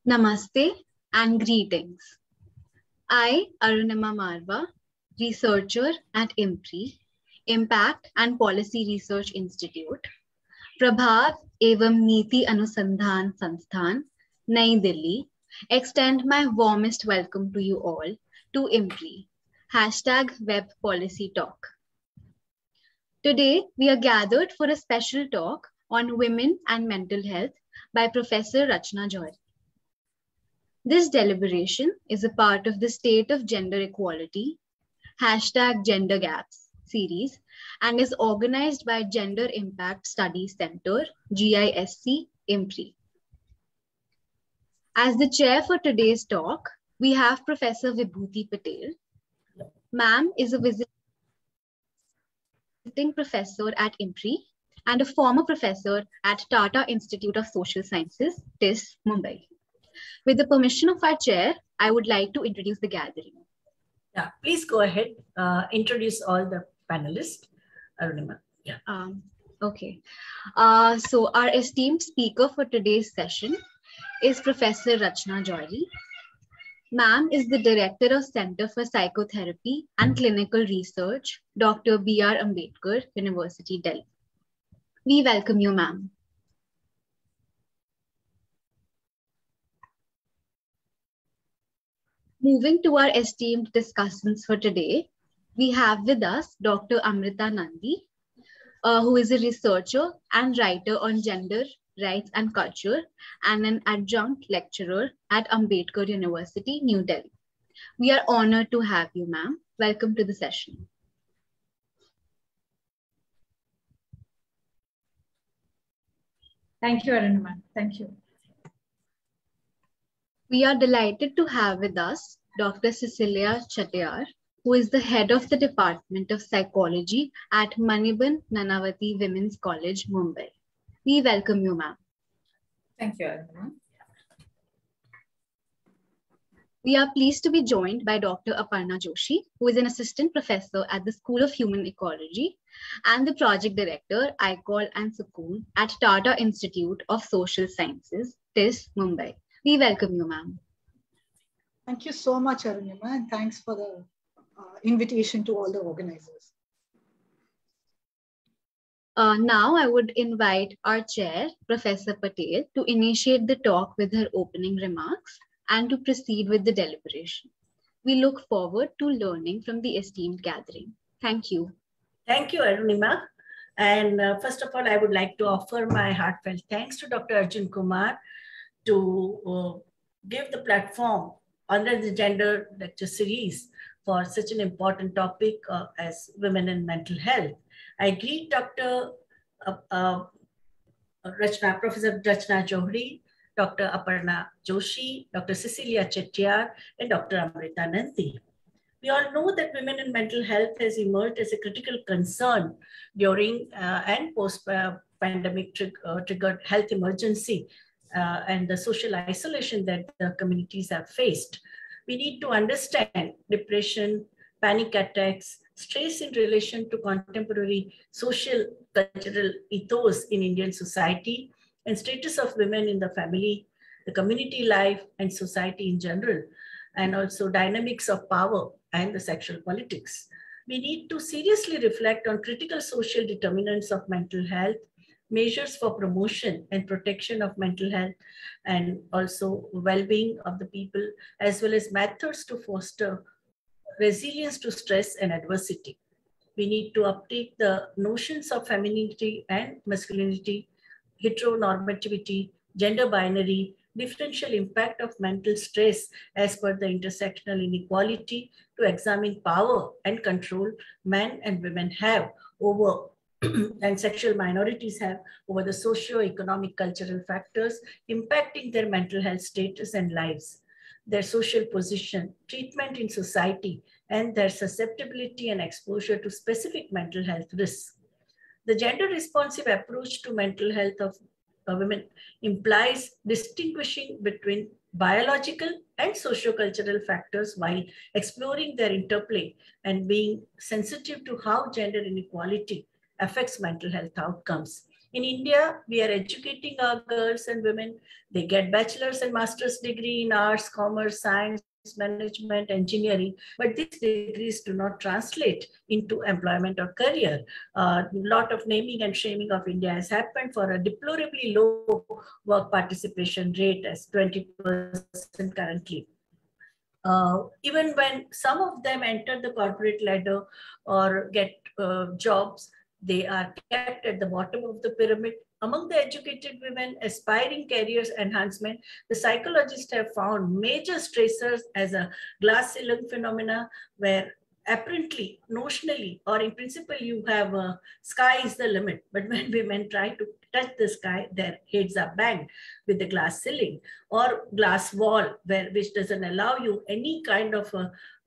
Namaste and greetings. I, Arunima Marva, researcher at IMPRI, Impact and Policy Research Institute, Prabhav Evam Niti Anusandhan Sansthan, Nai Delhi, extend my warmest welcome to you all to IMPRI, #Web Policy Talk. Today, we are gathered for a special talk on women and mental health by Professor Rachana Johri. This deliberation is a part of the State of Gender Equality, #Gender Gaps series, and is organized by Gender Impact Studies Center, GISC, IMPRI. As the chair for today's talk, we have Professor Vibhuti Patel. Ma'am is a visiting professor at IMPRI and a former professor at Tata Institute of Social Sciences, TIS, Mumbai. With the permission of our chair, I would like to introduce the gathering. Yeah, please go ahead. Introduce all the panelists. Arunima. Yeah. Okay. So our esteemed speaker for today's session is Professor Rachana Johri. Ma'am is the Director of Center for Psychotherapy and Clinical Research, Dr. B.R. Ambedkar, University, Delhi. We welcome you, ma'am. Moving to our esteemed discussants for today, we have with us Dr. Amrita Nandy, who is a researcher and writer on gender, rights and culture, and an adjunct lecturer at Ambedkar University, New Delhi. We are honored to have you, ma'am. Welcome to the session. Thank you, Arunima. Thank you. We are delighted to have with us Dr. Cicilia Chettiar, who is the head of the Department of Psychology at Maniben, Nanavati Women's College, Mumbai. We welcome you, ma'am. Thank you, Arunima. We are pleased to be joined by Dr. Aparna Joshi, who is an assistant professor at the School of Human Ecology and the project director, iCALL and Sukoon at Tata Institute of Social Sciences, TIS, Mumbai. We welcome you, ma'am. Thank you so much, Arunima, and thanks for the invitation to all the organizers. Now I would invite our chair, Professor Patel, to initiate the talk with her opening remarks and to proceed with the deliberation. We look forward to learning from the esteemed gathering. Thank you. Thank you, Arunima. And first of all, I would like to offer my heartfelt thanks to Dr. Arjun Kumar to give the platform under the gender lecture series for such an important topic as women and mental health. I greet Dr. Professor Rachana Johri, Dr. Aparna Joshi, Dr. Cicilia Chettiar, and Dr. Amrita Nandy. We all know that women and mental health has emerged as a critical concern during and post-pandemic triggered health emergency and the social isolation that the communities have faced. We need to understand depression, panic attacks, stress in relation to contemporary social cultural ethos in Indian society, and status of women in the family, the community life, and society in general, and also dynamics of power and the sexual politics. We need to seriously reflect on critical social determinants of mental health, measures for promotion and protection of mental health, and also well-being of the people, as well as methods to foster resilience to stress and adversity. We need to update the notions of femininity and masculinity, heteronormativity, gender binary, differential impact of mental stress as per the intersectional inequality, to examine power and control men and women have over and sexual minorities have over the socio-economic cultural factors impacting their mental health status and lives, their social position, treatment in society, and their susceptibility and exposure to specific mental health risks. The gender-responsive approach to mental health of women implies distinguishing between biological and socio-cultural factors while exploring their interplay and being sensitive to how gender inequality affects mental health outcomes, In India, we are educating our girls and women. They get bachelor's and master's degree in arts, commerce, science, management, engineering, but these degrees do not translate into employment or career. A lot of naming and shaming of India has happened for a deplorably low work participation rate as 20% currently. Even when some of them enter the corporate ladder or get jobs, they are kept at the bottom of the pyramid. Among the educated women aspiring careers enhancement, the psychologists have found major stressors as a glass ceiling phenomena, where apparently, notionally, or in principle, you have sky is the limit. But when women try to touch the sky, their heads are banged with the glass ceiling or glass wall, which doesn't allow you any kind of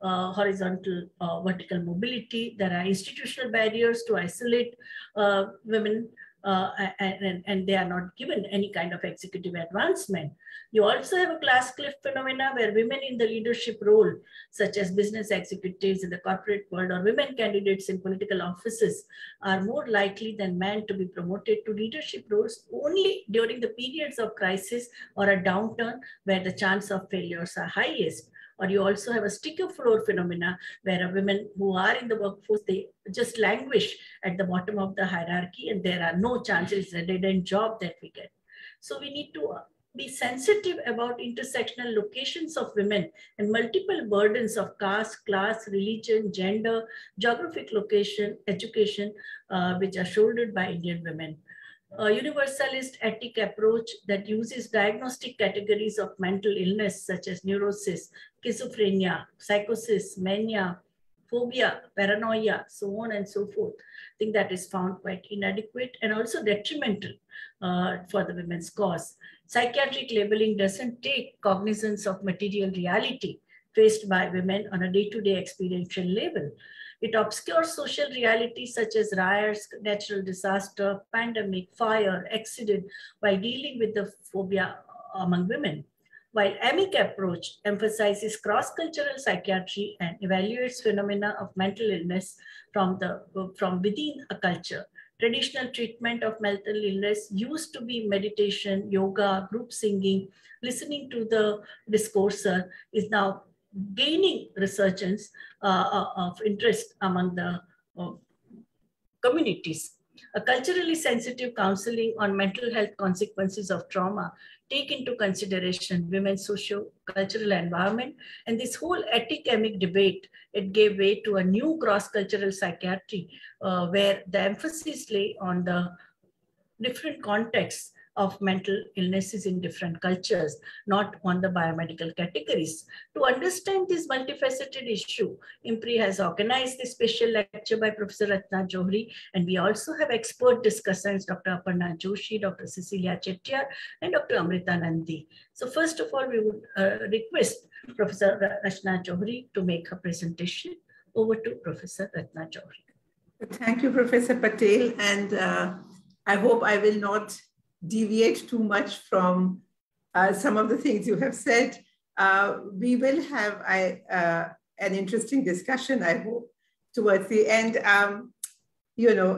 horizontal vertical mobility. There are institutional barriers to isolate women, and they are not given any kind of executive advancement. You also have a glass cliff phenomena where women in the leadership role, such as business executives in the corporate world or women candidates in political offices, are more likely than men to be promoted to leadership roles only during the periods of crisis or a downturn where the chance of failures are highest. Or you also have a sticker floor phenomena where women who are in the workforce, they just languish at the bottom of the hierarchy and there are no chances, it's a dead-end job that we get. So we need to be sensitive about intersectional locations of women and multiple burdens of caste, class, religion, gender, geographic location, education, which are shouldered by Indian women. A universalist ethic approach that uses diagnostic categories of mental illness such as neurosis, schizophrenia, psychosis, mania, phobia, paranoia, so on and so forth. I think that is found quite inadequate and also detrimental for the women's cause. Psychiatric labeling doesn't take cognizance of material reality faced by women on a day-to-day experiential level. It obscures social realities such as riots, natural disaster, pandemic, fire, accident, while dealing with the phobia among women. While AMIC approach emphasizes cross-cultural psychiatry and evaluates phenomena of mental illness from within a culture. Traditional treatment of mental illness used to be meditation, yoga, group singing, listening to the discourser is now gaining resurgence of interest among the communities. A culturally sensitive counseling on mental health consequences of trauma take into consideration women's socio-cultural environment, and this whole ethic-emic debate, it gave way to a new cross-cultural psychiatry where the emphasis lay on the different contexts of mental illnesses in different cultures, not on the biomedical categories. To understand this multifaceted issue, IMPRI has organized this special lecture by Professor Rachana Johri, and we also have expert discussants, Dr. Aparna Joshi, Dr. Cicilia Chettiar, and Dr. Amrita Nandy. So first of all, we would request Professor Rachana Johri to make her presentation. Over to Professor Rachana Johri. Thank you, Professor Patel, and I hope I will not deviate too much from some of the things you have said. We will have an interesting discussion, I hope, towards the end.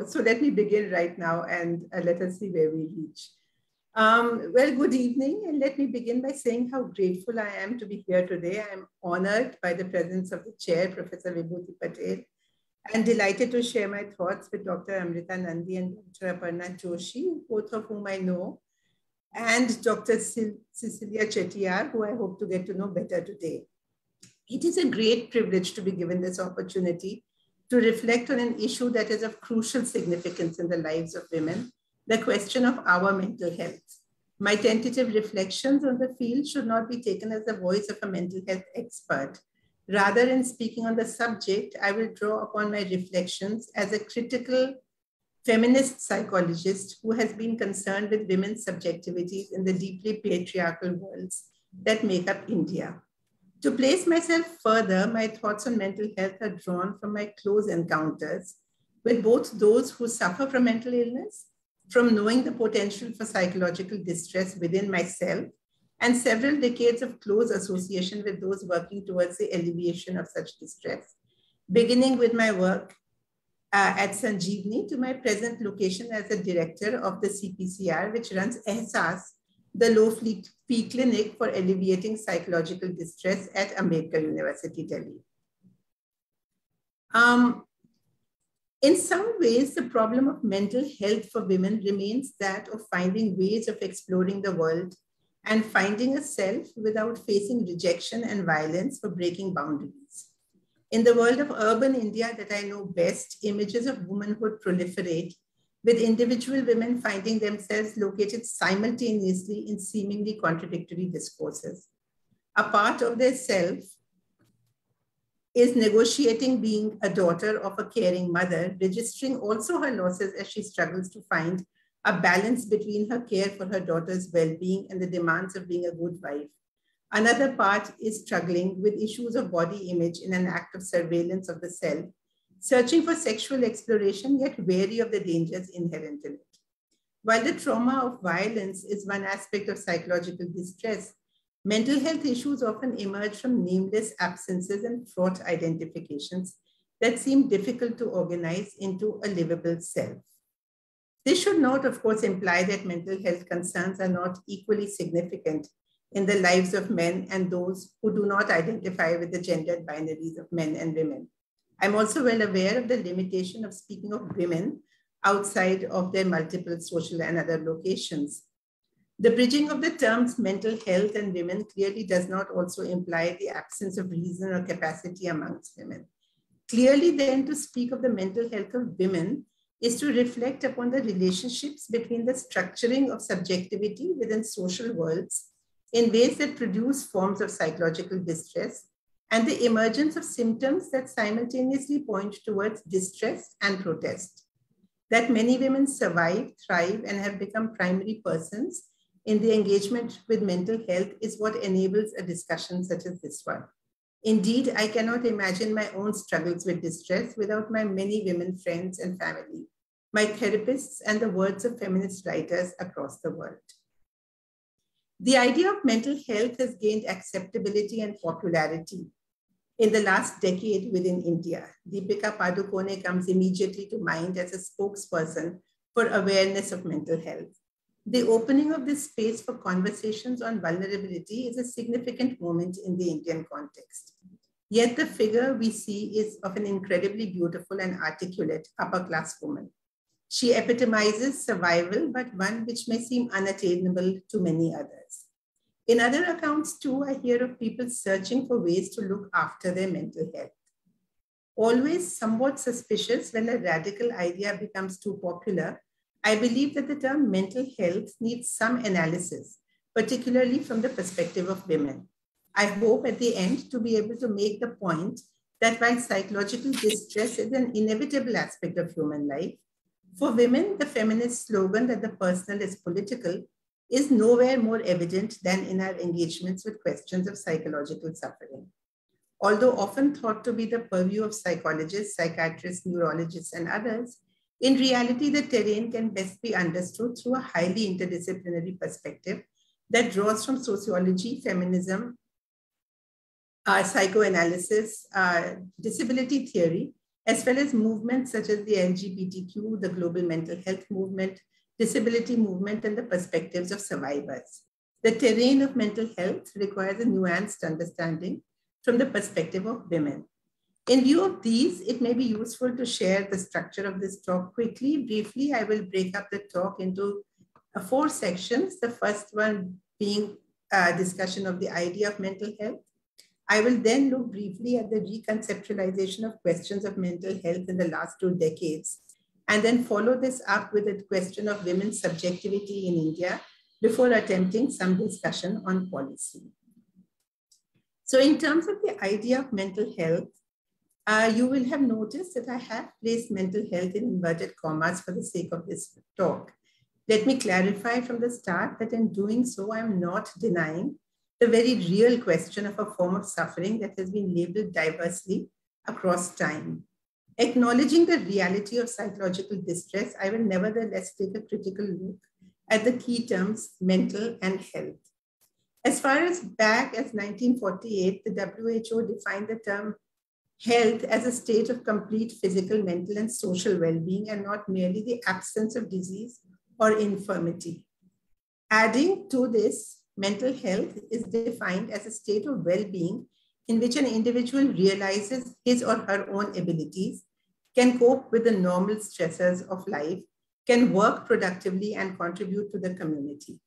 So let me begin right now and let us see where we reach. Well, good evening, and let me begin by saying how grateful I am to be here today. I am honored by the presence of the chair, Professor Vibhuti Patel, and delighted to share my thoughts with Dr. Amrita Nandy and Dr. Aparna Joshi, both of whom I know, and Dr. Cicilia Chettiar, who I hope to get to know better today. It is a great privilege to be given this opportunity to reflect on an issue that is of crucial significance in the lives of women, the question of our mental health. My tentative reflections on the field should not be taken as the voice of a mental health expert. Rather, in speaking on the subject, I will draw upon my reflections as a critical feminist psychologist who has been concerned with women's subjectivities in the deeply patriarchal worlds that make up India. To place myself further, my thoughts on mental health are drawn from my close encounters with both those who suffer from mental illness, from knowing the potential for psychological distress within myself, and several decades of close association with those working towards the alleviation of such distress, beginning with my work at Sanjeevani to my present location as a director of the CPCR, which runs Ehsaas, the low-fee clinic for alleviating psychological distress at Ambedkar University, Delhi. In some ways, the problem of mental health for women remains that of finding ways of exploring the world and finding a self without facing rejection and violence for breaking boundaries. In the world of urban India that I know best, images of womanhood proliferate, with individual women finding themselves located simultaneously in seemingly contradictory discourses. A part of their self is negotiating being a daughter of a caring mother, registering also her losses as she struggles to find a balance between her care for her daughter's well-being and the demands of being a good wife. Another part is struggling with issues of body image in an act of surveillance of the self, searching for sexual exploration, yet wary of the dangers inherent in it. While the trauma of violence is one aspect of psychological distress, mental health issues often emerge from nameless absences and fraught identifications that seem difficult to organize into a livable self. This should not, of course, imply that mental health concerns are not equally significant in the lives of men and those who do not identify with the gendered binaries of men and women. I'm also well aware of the limitation of speaking of women outside of their multiple social and other locations. The bridging of the terms mental health and women clearly does not also imply the absence of reason or capacity amongst women. Clearly then, to speak of the mental health of women is to reflect upon the relationships between the structuring of subjectivity within social worlds in ways that produce forms of psychological distress and the emergence of symptoms that simultaneously point towards distress and protest. That many women survive, thrive, and have become primary persons in the engagement with mental health is what enables a discussion such as this one. Indeed, I cannot imagine my own struggles with distress without my many women friends and family, my therapists, and the words of feminist writers across the world. The idea of mental health has gained acceptability and popularity in the last decade within India. Deepika Padukone comes immediately to mind as a spokesperson for awareness of mental health. The opening of this space for conversations on vulnerability is a significant moment in the Indian context. Yet the figure we see is of an incredibly beautiful and articulate upper-class woman. She epitomizes survival, but one which may seem unattainable to many others. In other accounts too, I hear of people searching for ways to look after their mental health. Always somewhat suspicious when a radical idea becomes too popular, I believe that the term mental health needs some analysis, particularly from the perspective of women. I hope at the end to be able to make the point that while psychological distress is an inevitable aspect of human life, for women, the feminist slogan that the personal is political is nowhere more evident than in our engagements with questions of psychological suffering. Although often thought to be the purview of psychologists, psychiatrists, neurologists, and others, in reality, the terrain can best be understood through a highly interdisciplinary perspective that draws from sociology, feminism, psychoanalysis, disability theory, as well as movements such as the LGBTQ, the global mental health movement, disability movement, and the perspectives of survivors. The terrain of mental health requires a nuanced understanding from the perspective of women. In view of these, it may be useful to share the structure of this talk quickly. Briefly, I will break up the talk into 4 sections. The first one being a discussion of the idea of mental health. I will then look briefly at the reconceptualization of questions of mental health in the last 2 decades, and then follow this up with a question of women's subjectivity in India before attempting some discussion on policy. So in terms of the idea of mental health, you will have noticed that I have placed mental health in inverted commas for the sake of this talk. Let me clarify from the start that in doing so, I am not denying the very real question of a form of suffering that has been labeled diversely across time. Acknowledging the reality of psychological distress, I will nevertheless take a critical look at the key terms mental and health. As far as back as 1948, the WHO defined the term health as a state of complete physical, mental, and social well-being, and not merely the absence of disease or infirmity. Adding to this, mental health is defined as a state of well-being in which an individual realizes his or her own abilities, can cope with the normal stressors of life, can work productively and contribute to the community.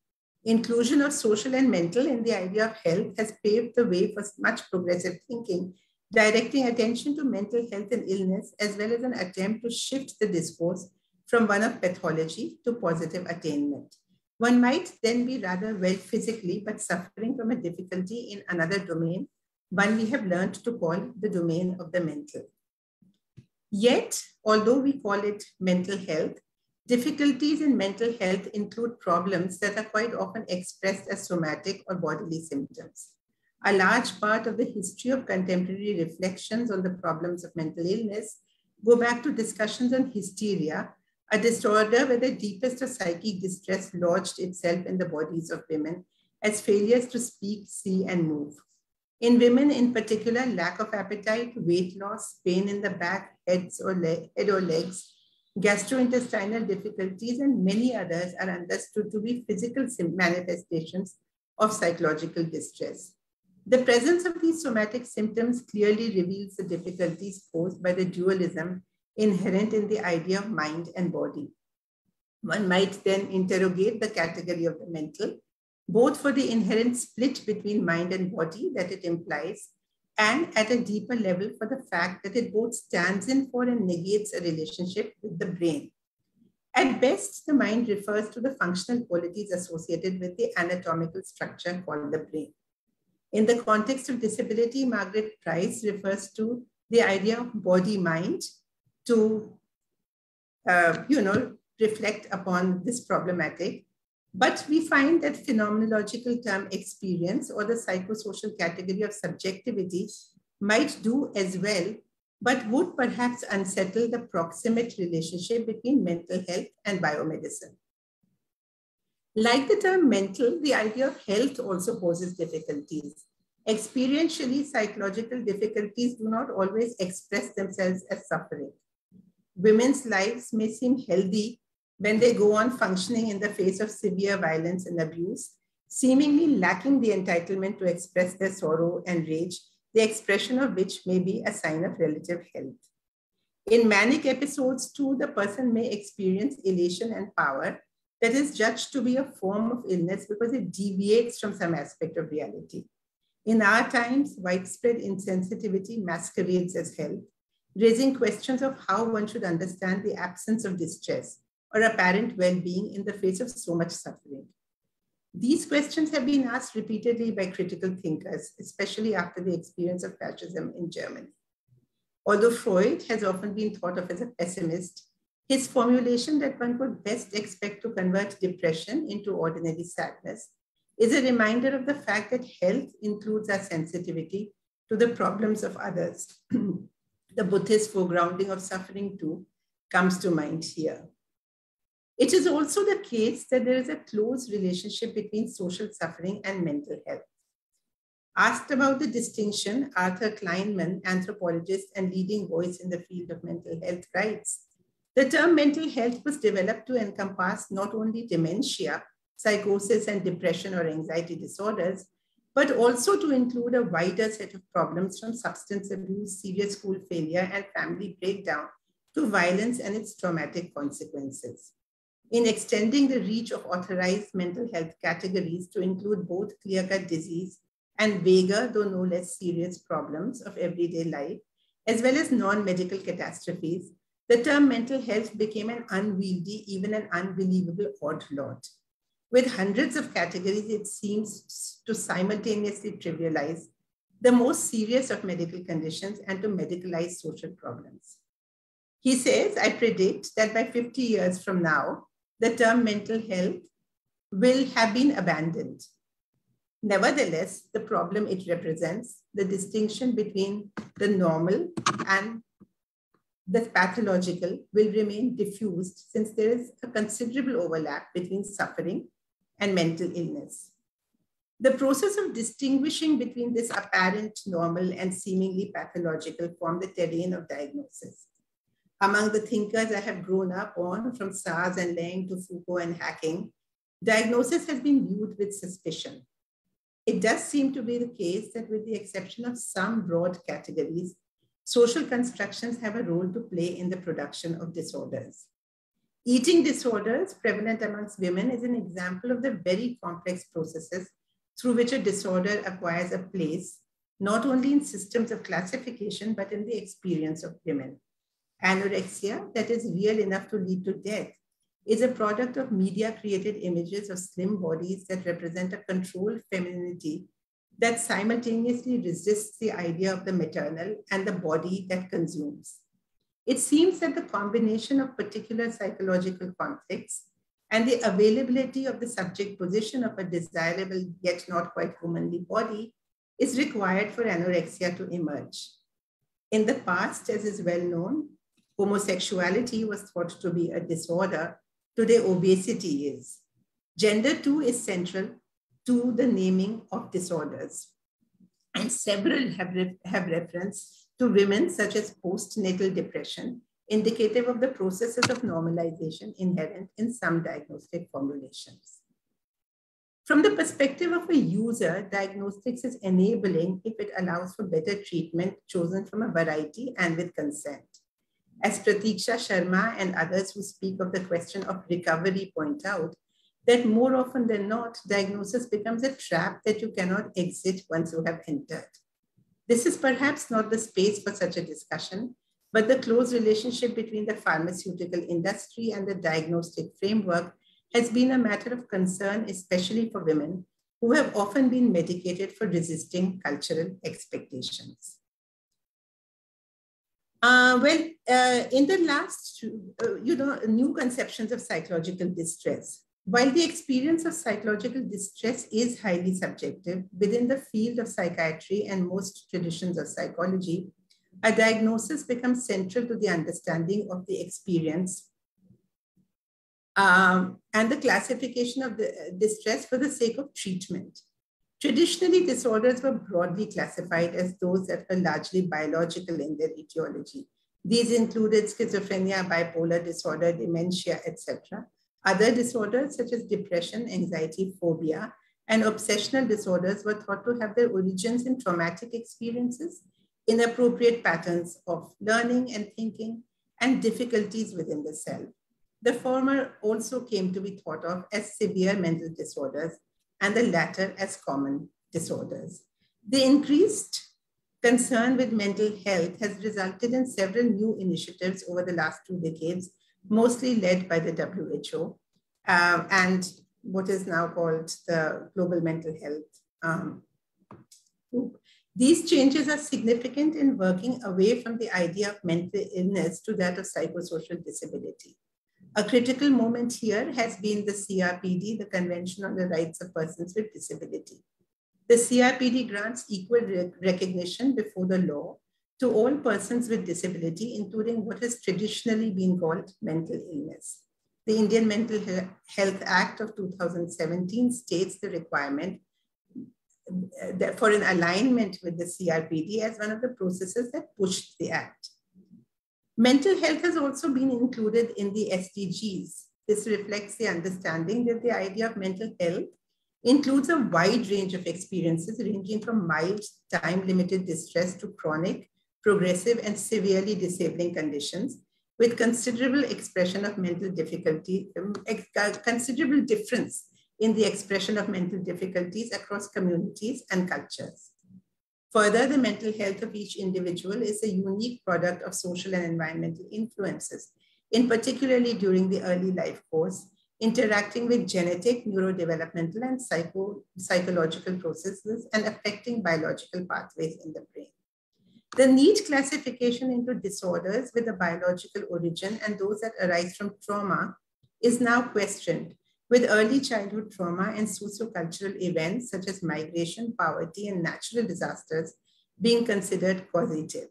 Inclusion of social and mental in the idea of health has paved the way for much progressive thinking, directing attention to mental health and illness, as well as an attempt to shift the discourse from one of pathology to positive attainment. One might then be rather well physically, but suffering from a difficulty in another domain, one we have learned to call the domain of the mental. Yet, although we call it mental health, difficulties in mental health include problems that are quite often expressed as somatic or bodily symptoms. A large part of the history of contemporary reflections on the problems of mental illness go back to discussions on hysteria, a disorder where the deepest of psychic distress lodged itself in the bodies of women as failures to speak, see, and move. In women in particular, lack of appetite, weight loss, pain in the back, head or legs, gastrointestinal difficulties, and many others are understood to be physical manifestations of psychological distress. The presence of these somatic symptoms clearly reveals the difficulties posed by the dualism inherent in the idea of mind and body. One might then interrogate the category of the mental, both for the inherent split between mind and body that it implies, and at a deeper level for the fact that it both stands in for and negates a relationship with the brain. At best, the mind refers to the functional qualities associated with the anatomical structure called the brain. In the context of disability, Margaret Price refers to the idea of body-mind to reflect upon this problematic. But we find that phenomenological term experience or the psychosocial category of subjectivity might do as well, but would perhaps unsettle the proximate relationship between mental health and biomedicine. Like the term mental, the idea of health also poses difficulties. Experientially, psychological difficulties do not always express themselves as suffering. Women's lives may seem healthy when they go on functioning in the face of severe violence and abuse, seemingly lacking the entitlement to express their sorrow and rage, the expression of which may be a sign of relative health. In manic episodes too, the person may experience elation and power that is judged to be a form of illness because it deviates from some aspect of reality. In our times, widespread insensitivity masquerades as health, raising questions of how one should understand the absence of distress or apparent well-being in the face of so much suffering. These questions have been asked repeatedly by critical thinkers, especially after the experience of fascism in Germany. Although Freud has often been thought of as a pessimist, his formulation that one could best expect to convert depression into ordinary sadness is a reminder of the fact that health includes our sensitivity to the problems of others. The Buddhist foregrounding of suffering too comes to mind here. It is also the case that there is a close relationship between social suffering and mental health. Asked about the distinction, Arthur Kleinman, anthropologist and leading voice in the field of mental health, writes, the term mental health was developed to encompass not only dementia, psychosis and depression or anxiety disorders, but also to include a wider set of problems from substance abuse, serious school failure, and family breakdown to violence and its traumatic consequences. In extending the reach of authorized mental health categories to include both clear-cut disease and vaguer, though no less serious problems of everyday life, as well as non-medical catastrophes, the term mental health became an unwieldy, even an unbelievable odd lot. With hundreds of categories, it seems to simultaneously trivialize the most serious of medical conditions and to medicalize social problems. He says, I predict that by 50 years from now, the term mental health will have been abandoned. Nevertheless, the problem it represents, the distinction between the normal and the pathological, will remain diffused since there is a considerable overlap between suffering and mental illness. The process of distinguishing between this apparent normal and seemingly pathological formed the terrain of diagnosis. Among the thinkers I have grown up on, from Sars and Lang to Foucault and Hacking, diagnosis has been viewed with suspicion. It does seem to be the case that, with the exception of some broad categories, social constructions have a role to play in the production of disorders. Eating disorders prevalent amongst women is an example of the very complex processes through which a disorder acquires a place, not only in systems of classification, but in the experience of women. Anorexia, that is real enough to lead to death, is a product of media-created images of slim bodies that represent a controlled femininity that simultaneously resists the idea of the maternal and the body that consumes. It seems that the combination of particular psychological conflicts and the availability of the subject position of a desirable yet not quite womanly body is required for anorexia to emerge. In the past, as is well known, homosexuality was thought to be a disorder. Today, obesity is. Gender too is central to the naming of disorders. And several have reference to women, such as postnatal depression, indicative of the processes of normalization inherent in some diagnostic formulations. From the perspective of a user, diagnostics is enabling if it allows for better treatment chosen from a variety and with consent. As Pratiksha Sharma and others who speak of the question of recovery point out, that more often than not, diagnosis becomes a trap that you cannot exit once you have entered. This is perhaps not the space for such a discussion, but the close relationship between the pharmaceutical industry and the diagnostic framework has been a matter of concern, especially for women who have often been medicated for resisting cultural expectations. In the last, new conceptions of psychological distress. While the experience of psychological distress is highly subjective, within the field of psychiatry and most traditions of psychology, a diagnosis becomes central to the understanding of the experience and the classification of the distress for the sake of treatment. Traditionally, disorders were broadly classified as those that were largely biological in their etiology. These included schizophrenia, bipolar disorder, dementia, etc. Other disorders such as depression, anxiety, phobia, and obsessional disorders were thought to have their origins in traumatic experiences, inappropriate patterns of learning and thinking, and difficulties within the self. The former also came to be thought of as severe mental disorders, and the latter as common disorders. The increased concern with mental health has resulted in several new initiatives over the last 2 decades, mostly led by the WHO and what is now called the Global Mental Health Group. These changes are significant in working away from the idea of mental illness to that of psychosocial disability. A critical moment here has been the CRPD, the Convention on the Rights of Persons with Disability. The CRPD grants equal recognition before the law to all persons with disability, including what has traditionally been called mental illness. The Indian Mental Health Act of 2017 states the requirement for an alignment with the CRPD as one of the processes that pushed the act. Mental health has also been included in the SDGs. This reflects the understanding that the idea of mental health includes a wide range of experiences ranging from mild, time-limited distress to chronic, progressive, and severely disabling conditions with considerable expression of mental difficulty, considerable difference in the expression of mental difficulties across communities and cultures. Further, the mental health of each individual is a unique product of social and environmental influences, in particularly during the early life course, interacting with genetic, neurodevelopmental, and psychological processes and affecting biological pathways in the brain. The neat classification into disorders with a biological origin and those that arise from trauma is now questioned, with early childhood trauma and sociocultural events such as migration, poverty, and natural disasters being considered causative.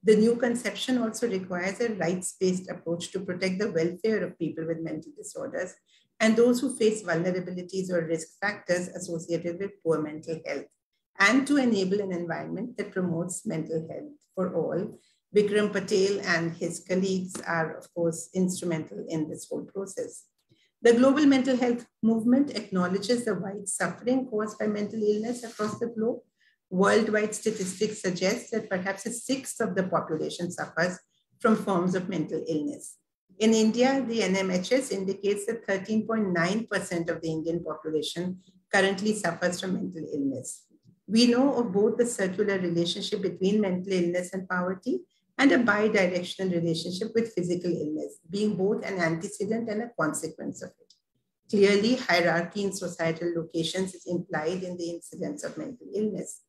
The new conception also requires a rights-based approach to protect the welfare of people with mental disorders, and those who face vulnerabilities or risk factors associated with poor mental health, and to enable an environment that promotes mental health for all. Vikram Patel and his colleagues are, of course, instrumental in this whole process. The global mental health movement acknowledges the wide suffering caused by mental illness across the globe. Worldwide statistics suggest that perhaps a sixth of the population suffers from forms of mental illness. In India, the NMHS indicates that 13.9% of the Indian population currently suffers from mental illness. We know of both the circular relationship between mental illness and poverty and a bidirectional relationship with physical illness, being both an antecedent and a consequence of it. Clearly, hierarchy in societal locations is implied in the incidence of mental illness.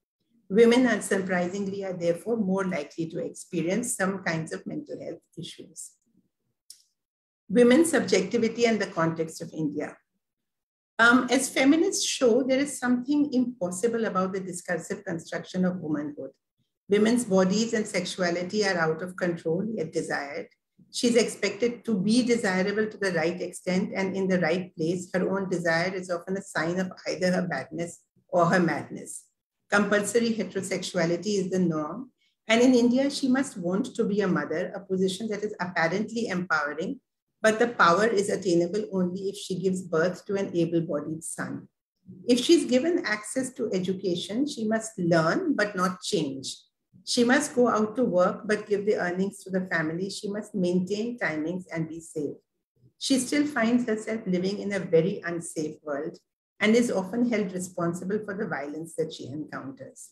Women, unsurprisingly, are therefore more likely to experience some kinds of mental health issues. Women's subjectivity and the context of India. As feminists show, there is something impossible about the discursive construction of womanhood. Women's bodies and sexuality are out of control, yet desired. She's expected to be desirable to the right extent and in the right place. Her own desire is often a sign of either her badness or her madness. Compulsory heterosexuality is the norm. And in India, she must want to be a mother, a position that is apparently empowering, but the power is attainable only if she gives birth to an able-bodied son. If she's given access to education, she must learn but not change. She must go out to work but give the earnings to the family. She must maintain timings and be safe. She still finds herself living in a very unsafe world and is often held responsible for the violence that she encounters.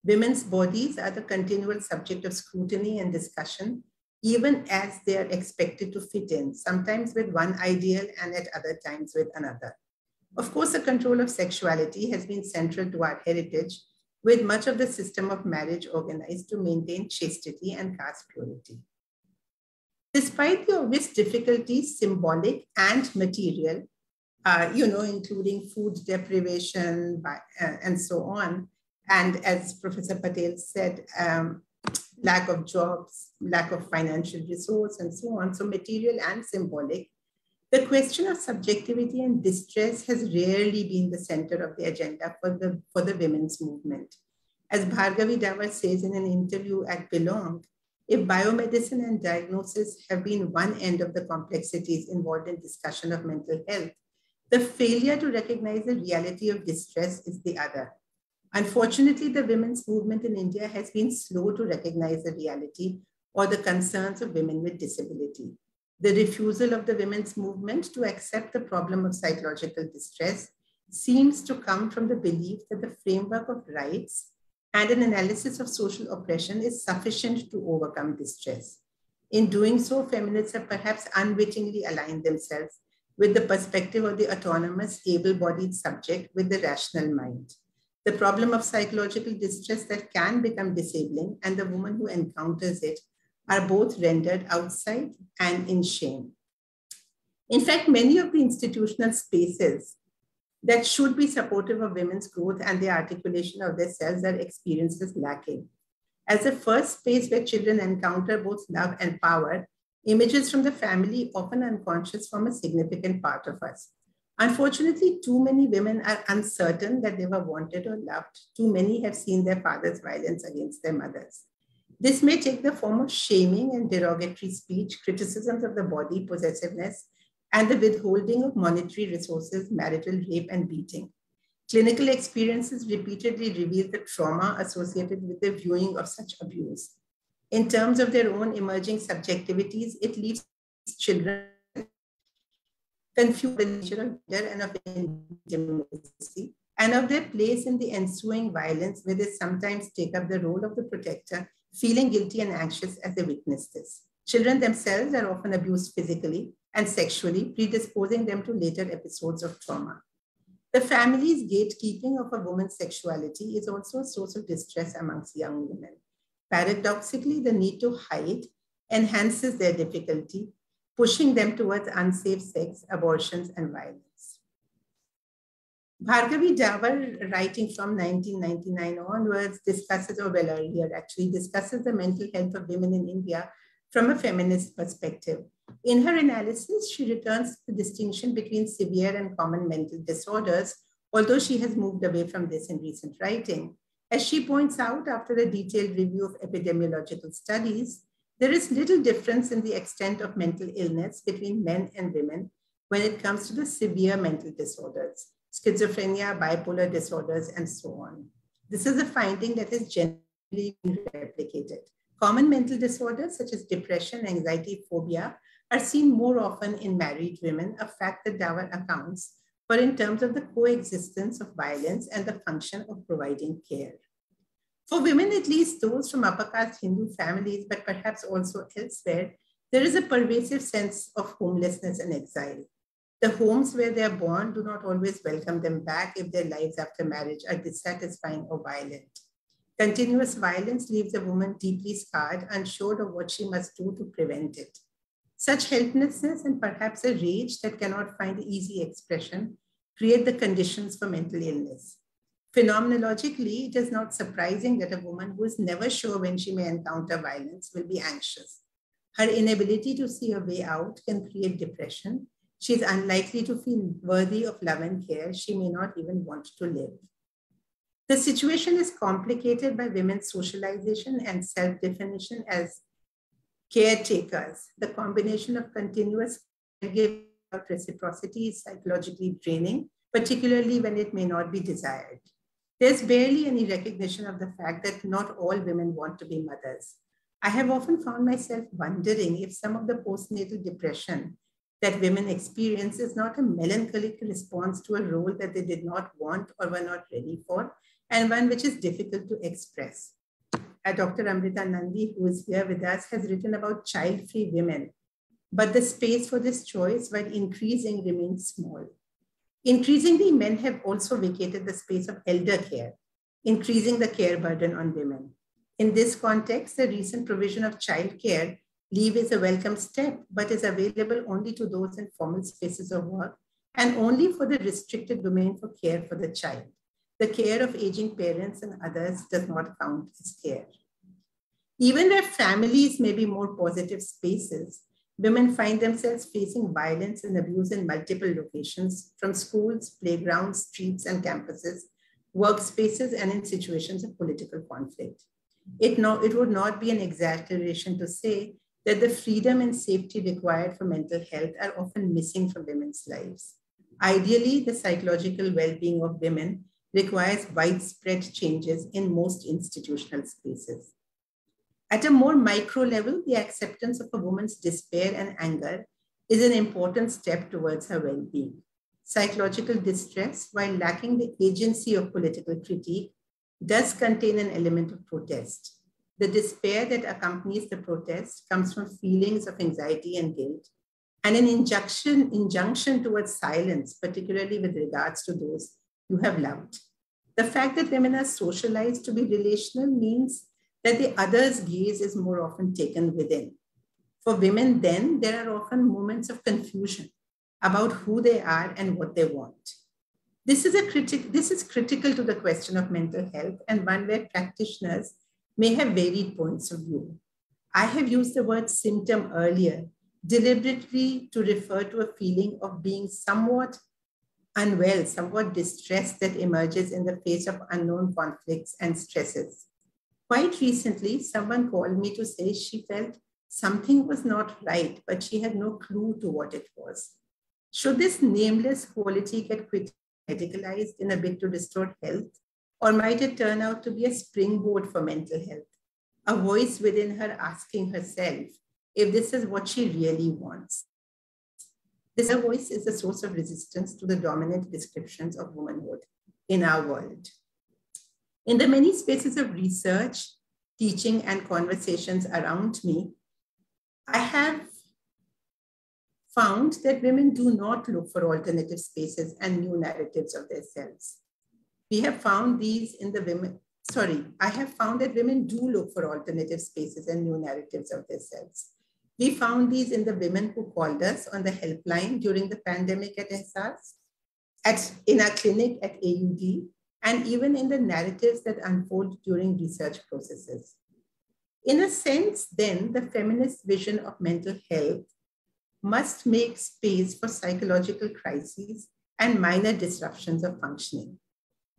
Women's bodies are the continual subject of scrutiny and discussion, even as they are expected to fit in, sometimes with one ideal and at other times with another. Of course, the control of sexuality has been central to our heritage, with much of the system of marriage organized to maintain chastity and caste purity. Despite the obvious difficulties, symbolic and material, including food deprivation and so on, and as Professor Patel said, lack of jobs, lack of financial resource, and so on, so material and symbolic, the question of subjectivity and distress has rarely been the center of the agenda for the women's movement. As Bhargavi Davar says in an interview at Belong, if biomedicine and diagnosis have been one end of the complexities involved in discussion of mental health, the failure to recognize the reality of distress is the other. Unfortunately, the women's movement in India has been slow to recognize the reality or the concerns of women with disability. The refusal of the women's movement to accept the problem of psychological distress seems to come from the belief that the framework of rights and an analysis of social oppression is sufficient to overcome distress. In doing so, feminists have perhaps unwittingly aligned themselves with the perspective of the autonomous, able-bodied subject with the rational mind. The problem of psychological distress that can become disabling and the woman who encounters it are both rendered outside and in shame. In fact, many of the institutional spaces that should be supportive of women's growth and the articulation of their selves are experienced as lacking. As the first space where children encounter both love and power, images from the family, often unconscious, form a significant part of us. Unfortunately, too many women are uncertain that they were wanted or loved. Too many have seen their father's violence against their mothers. This may take the form of shaming and derogatory speech, criticisms of the body, possessiveness, and the withholding of monetary resources, marital rape, and beating. Clinical experiences repeatedly reveal the trauma associated with the viewing of such abuse. In terms of their own emerging subjectivities, it leaves children confused with the nature of gender and of intimacy, and of their place in the ensuing violence, where they sometimes take up the role of the protector, feeling guilty and anxious as they witness this. Children themselves are often abused physically and sexually, predisposing them to later episodes of trauma. The family's gatekeeping of a woman's sexuality is also a source of distress amongst young women. Paradoxically, the need to hide enhances their difficulty, pushing them towards unsafe sex, abortions, and violence. Bhargavi Davar, writing from 1999 onwards, discusses the mental health of women in India from a feminist perspective. In her analysis, she returns to the distinction between severe and common mental disorders, although she has moved away from this in recent writing. As she points out, after a detailed review of epidemiological studies, there is little difference in the extent of mental illness between men and women when it comes to the severe mental disorders, schizophrenia, bipolar disorders, and so on. This is a finding that is generally replicated. Common mental disorders such as depression, anxiety, phobia are seen more often in married women, a fact that Davar accounts for in terms of the coexistence of violence and the function of providing care. For women, at least those from upper caste Hindu families, but perhaps also elsewhere, there is a pervasive sense of homelessness and exile. The homes where they are born do not always welcome them back if their lives after marriage are dissatisfying or violent. Continuous violence leaves a woman deeply scarred, unsure of what she must do to prevent it. Such helplessness and perhaps a rage that cannot find easy expression create the conditions for mental illness. Phenomenologically, it is not surprising that a woman who is never sure when she may encounter violence will be anxious. Her inability to see a way out can create depression. She is unlikely to feel worthy of love and care. She may not even want to live. The situation is complicated by women's socialization and self-definition as caretakers. The combination of continuous caregiving without reciprocity is psychologically draining, particularly when it may not be desired. There's barely any recognition of the fact that not all women want to be mothers. I have often found myself wondering if some of the postnatal depression that women experience is not a melancholic response to a role that they did not want or were not ready for, and one which is difficult to express. Dr. Amrita Nandy, who is here with us, has written about child-free women, but the space for this choice, while increasing, remains small. Increasingly, men have also vacated the space of elder care, increasing the care burden on women. In this context, the recent provision of childcare leave is a welcome step, but is available only to those in formal spaces of work and only for the restricted domain for care for the child. The care of aging parents and others does not count as care. Even where families may be more positive spaces, women find themselves facing violence and abuse in multiple locations, from schools, playgrounds, streets, and campuses, workspaces, and in situations of political conflict. It would not be an exaggeration to say that the freedom and safety required for mental health are often missing from women's lives. Ideally, the psychological well-being of women requires widespread changes in most institutional spaces. At a more micro level, the acceptance of a woman's despair and anger is an important step towards her well-being. Psychological distress, while lacking the agency of political critique, does contain an element of protest. The despair that accompanies the protest comes from feelings of anxiety and guilt, and an injunction towards silence, particularly with regards to those you have loved. The fact that women are socialized to be relational means that the other's gaze is more often taken within. For women then, there are often moments of confusion about who they are and what they want. This is critical to the question of mental health, and one where practitioners may have varied points of view. I have used the word symptom earlier, deliberately to refer to a feeling of being somewhat unwell, somewhat distressed that emerges in the face of unknown conflicts and stresses. Quite recently, someone called me to say she felt something was not right, but she had no clue to what it was. Should this nameless quality get quickly medicalized in a bid to restore health? Or might it turn out to be a springboard for mental health? A voice within her asking herself if this is what she really wants. This voice is a source of resistance to the dominant descriptions of womanhood in our world. In the many spaces of research, teaching, and conversations around me, I have found that women do not look for alternative spaces and new narratives of themselves. We have found these in the women, I have found that women do look for alternative spaces and new narratives of themselves. We found these in the women who called us on the helpline during the pandemic at Ehsaas, in our clinic at AUD, and even in the narratives that unfold during research processes. In a sense, then, the feminist vision of mental health must make space for psychological crises and minor disruptions of functioning.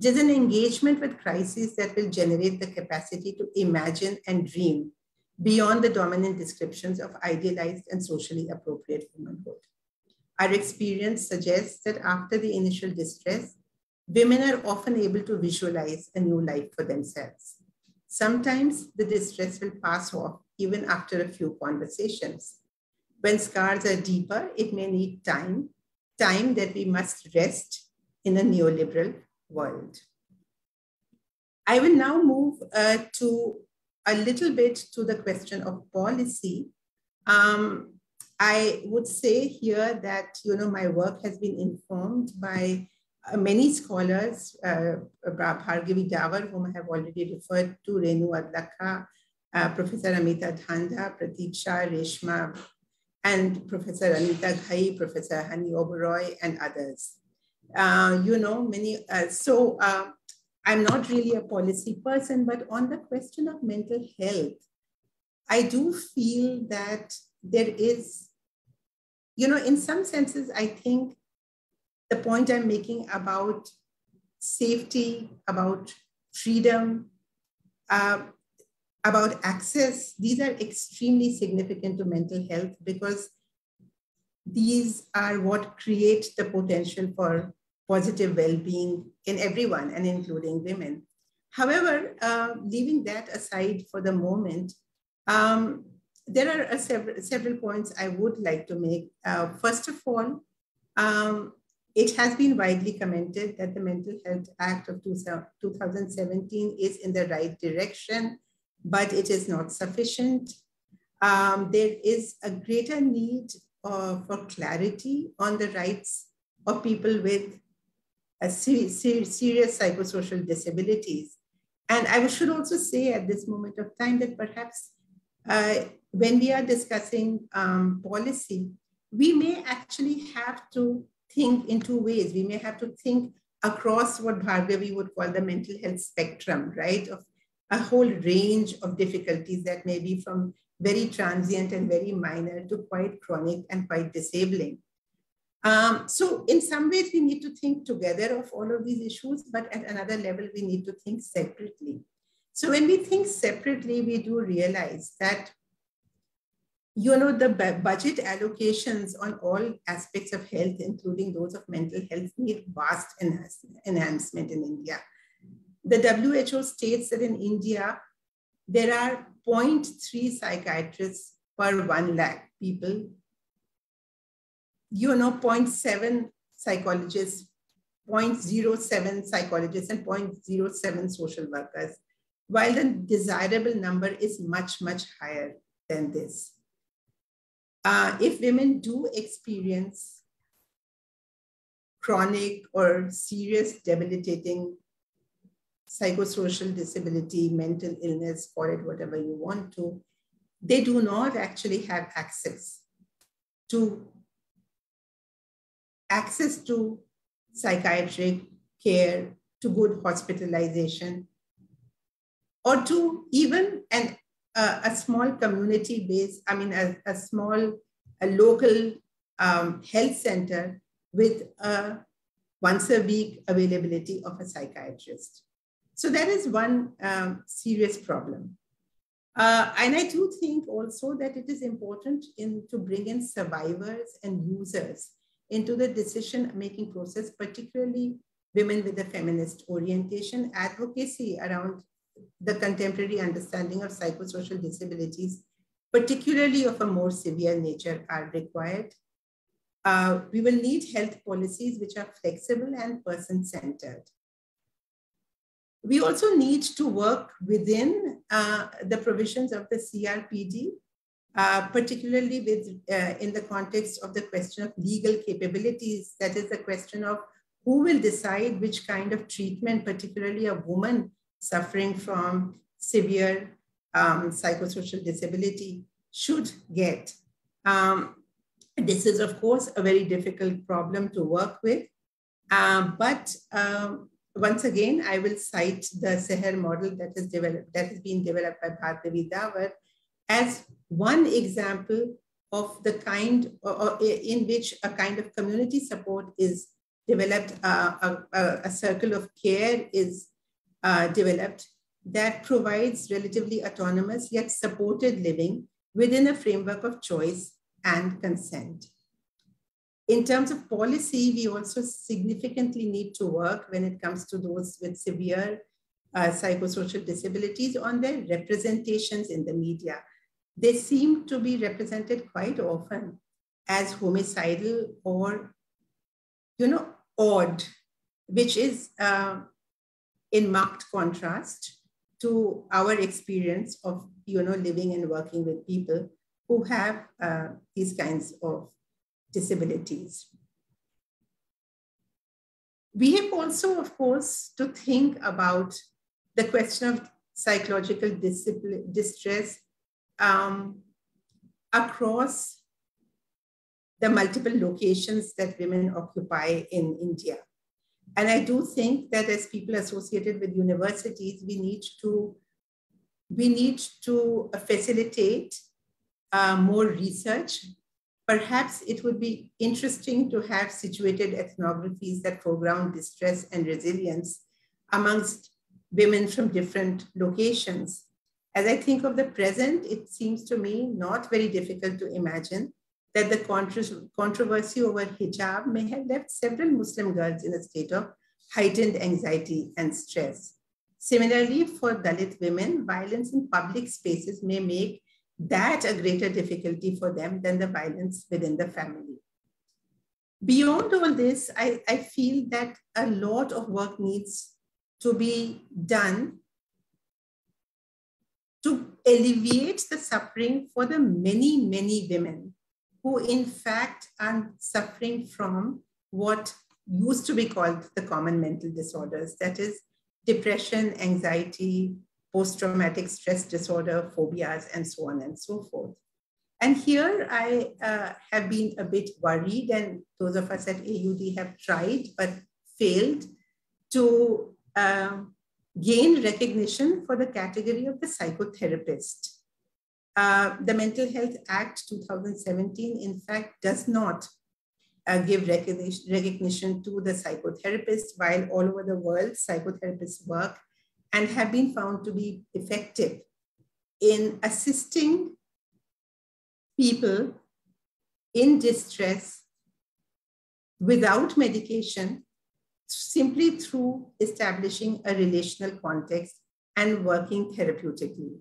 It is an engagement with crises that will generate the capacity to imagine and dream beyond the dominant descriptions of idealized and socially appropriate womanhood. Our experience suggests that after the initial distress, women are often able to visualize a new life for themselves. Sometimes the distress will pass off even after a few conversations. When scars are deeper, it may need time that we must rest in a neoliberal world. I will now move to a little bit to the question of policy. I would say here that my work has been informed by many scholars, Bhargavi Davar, whom I have already referred to, Renu Adlakha, Professor Amita Dhanda, Pratiksha, Reshma, and Professor Anita Ghai, Professor Hani Oberoi, and others. I'm not really a policy person, but on the question of mental health, I do feel that there is, in some senses, I think the point I'm making about safety, about freedom, about access, these are extremely significant to mental health because these are what create the potential for positive well-being in everyone and including women. However, leaving that aside for the moment, there are several points I would like to make. First of all, it has been widely commented that the Mental Health Act of 2017 is in the right direction, but it is not sufficient. There is a greater need for clarity on the rights of people with serious psychosocial disabilities. And I should also say at this moment of time that perhaps when we are discussing policy, we may actually have to think in two ways. We may have to think across what Bhargavi would call the mental health spectrum, right? Of a whole range of difficulties that may be from very transient and very minor to quite chronic and quite disabling. So in some ways, we need to think together of all of these issues, but at another level, we need to think separately. So when we think separately, we do realize that, the budget allocations on all aspects of health, including those of mental health, need vast enhancement in India. The WHO states that in India, there are 0.3 psychiatrists per 1 lakh people, 0.7 psychologists, 0.07 psychologists, and 0.07 social workers, while the desirable number is much, much higher than this. If women do experience chronic or serious debilitating psychosocial disability, mental illness, call it whatever you want to, they do not actually have access to psychiatric care, to good hospitalization, or to even a small community-based, a local health center with a once-a-week availability of a psychiatrist. So that is one serious problem. And I do think also that it is important to bring in survivors and users into the decision-making process, particularly women with a feminist orientation. Advocacy around the contemporary understanding of psychosocial disabilities, particularly of a more severe nature, are required. We will need health policies which are flexible and person-centered. We also need to work within the provisions of the CRPD, particularly in the context of the question of legal capabilities. That is the question of who will decide which kind of treatment, particularly a woman suffering from severe psychosocial disability, should get. This is, of course, a very difficult problem to work with. But once again, I will cite the Seher model that has been developed by Bhargavi Davar as one example of the kind or in which a kind of community support is developed, a circle of care is developed that provides relatively autonomous yet supported living within a framework of choice and consent. In terms of policy, we also significantly need to work when it comes to those with severe psychosocial disabilities on their representations in the media. They seem to be represented quite often as homicidal or, odd, which is in marked contrast to our experience of, living and working with people who have these kinds of disabilities. We have also, of course, to think about the question of psychological distress across the multiple locations that women occupy in India. And I do think that as people associated with universities, we need to facilitate more research. Perhaps it would be interesting to have situated ethnographies that foreground distress and resilience amongst women from different locations. As I think of the present, it seems to me not very difficult to imagine that the controversy over hijab may have left several Muslim girls in a state of heightened anxiety and stress. Similarly, for Dalit women, violence in public spaces may make that a greater difficulty for them than the violence within the family. Beyond all this, I feel that a lot of work needs to be done to alleviate the suffering for the many, many women who in fact are suffering from what used to be called the common mental disorders, that is depression, anxiety, post-traumatic stress disorder, phobias, and so on and so forth. And here I have been a bit worried, and those of us at AUD have tried but failed to gain recognition for the category of the psychotherapist. The Mental Health Act 2017, in fact, does not give recognition to the psychotherapist, while all over the world, psychotherapists work and have been found to be effective in assisting people in distress without medication, simply through establishing a relational context and working therapeutically.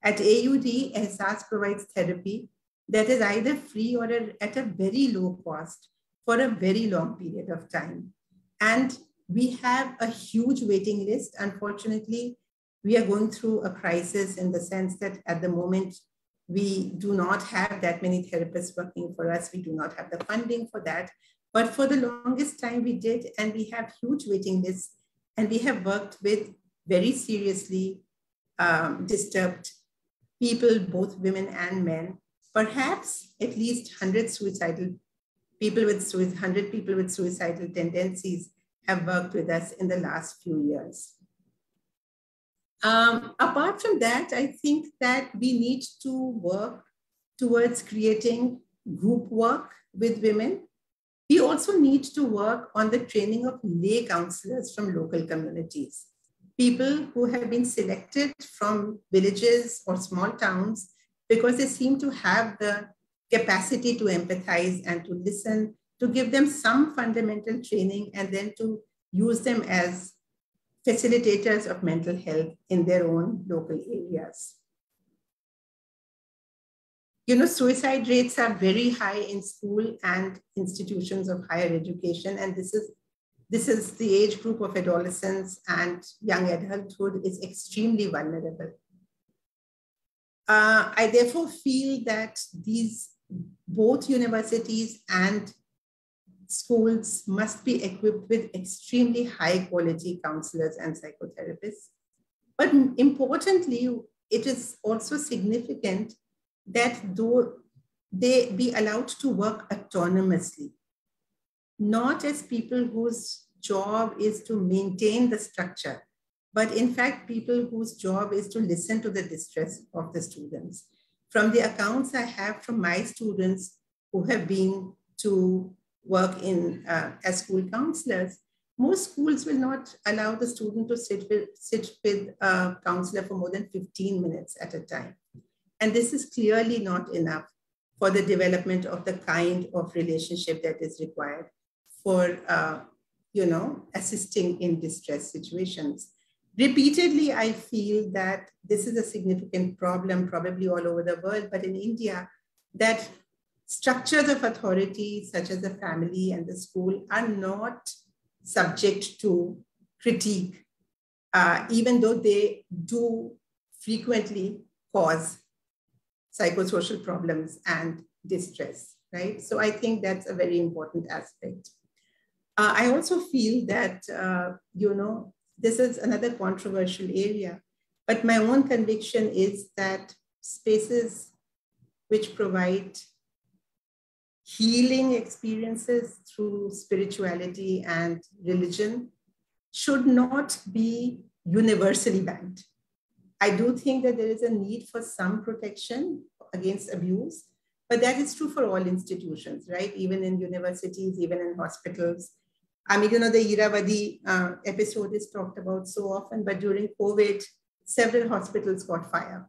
At AUD, Ehsaas provides therapy that is either free or at a very low cost for a very long period of time. And we have a huge waiting list. Unfortunately, we are going through a crisis in the sense that at the moment, we do not have that many therapists working for us. We do not have the funding for that. But for the longest time we did, and we have huge waiting lists, and we have worked with very seriously disturbed people, both women and men. Perhaps at least 100 people with suicidal tendencies have worked with us in the last few years. Apart from that, I think that we need to work towards creating group work with women. We also need to work on the training of lay counselors from local communities, people who have been selected from villages or small towns because they seem to have the capacity to empathize and to listen, to give them some fundamental training, and then to use them as facilitators of mental health in their own local areas. Suicide rates are very high in school and institutions of higher education, and this is the age group of adolescence, and young adulthood is extremely vulnerable. I therefore feel that both universities and schools must be equipped with extremely high quality counselors and psychotherapists. But importantly, it is also significant that though they be allowed to work autonomously, not as people whose job is to maintain the structure, but in fact, people whose job is to listen to the distress of the students. from the accounts I have from my students who have been to work in as school counselors, most schools will not allow the student to sit with a counselor for more than 15 minutes at a time. And this is clearly not enough for the development of the kind of relationship that is required for, assisting in distress situations. Repeatedly, I feel that this is a significant problem, probably all over the world, but in India, that structures of authority, such as the family and the school, are not subject to critique, even though they do frequently cause psychosocial problems and distress, right? So I think that's a very important aspect. I also feel that, this is another controversial area, but my own conviction is that spaces which provide healing experiences through spirituality and religion should not be universally banned. I do think that there is a need for some protection against abuse, but that is true for all institutions, right? Even in universities, even in hospitals. I mean, the Irrawaddy episode is talked about so often, but during COVID, several hospitals caught fire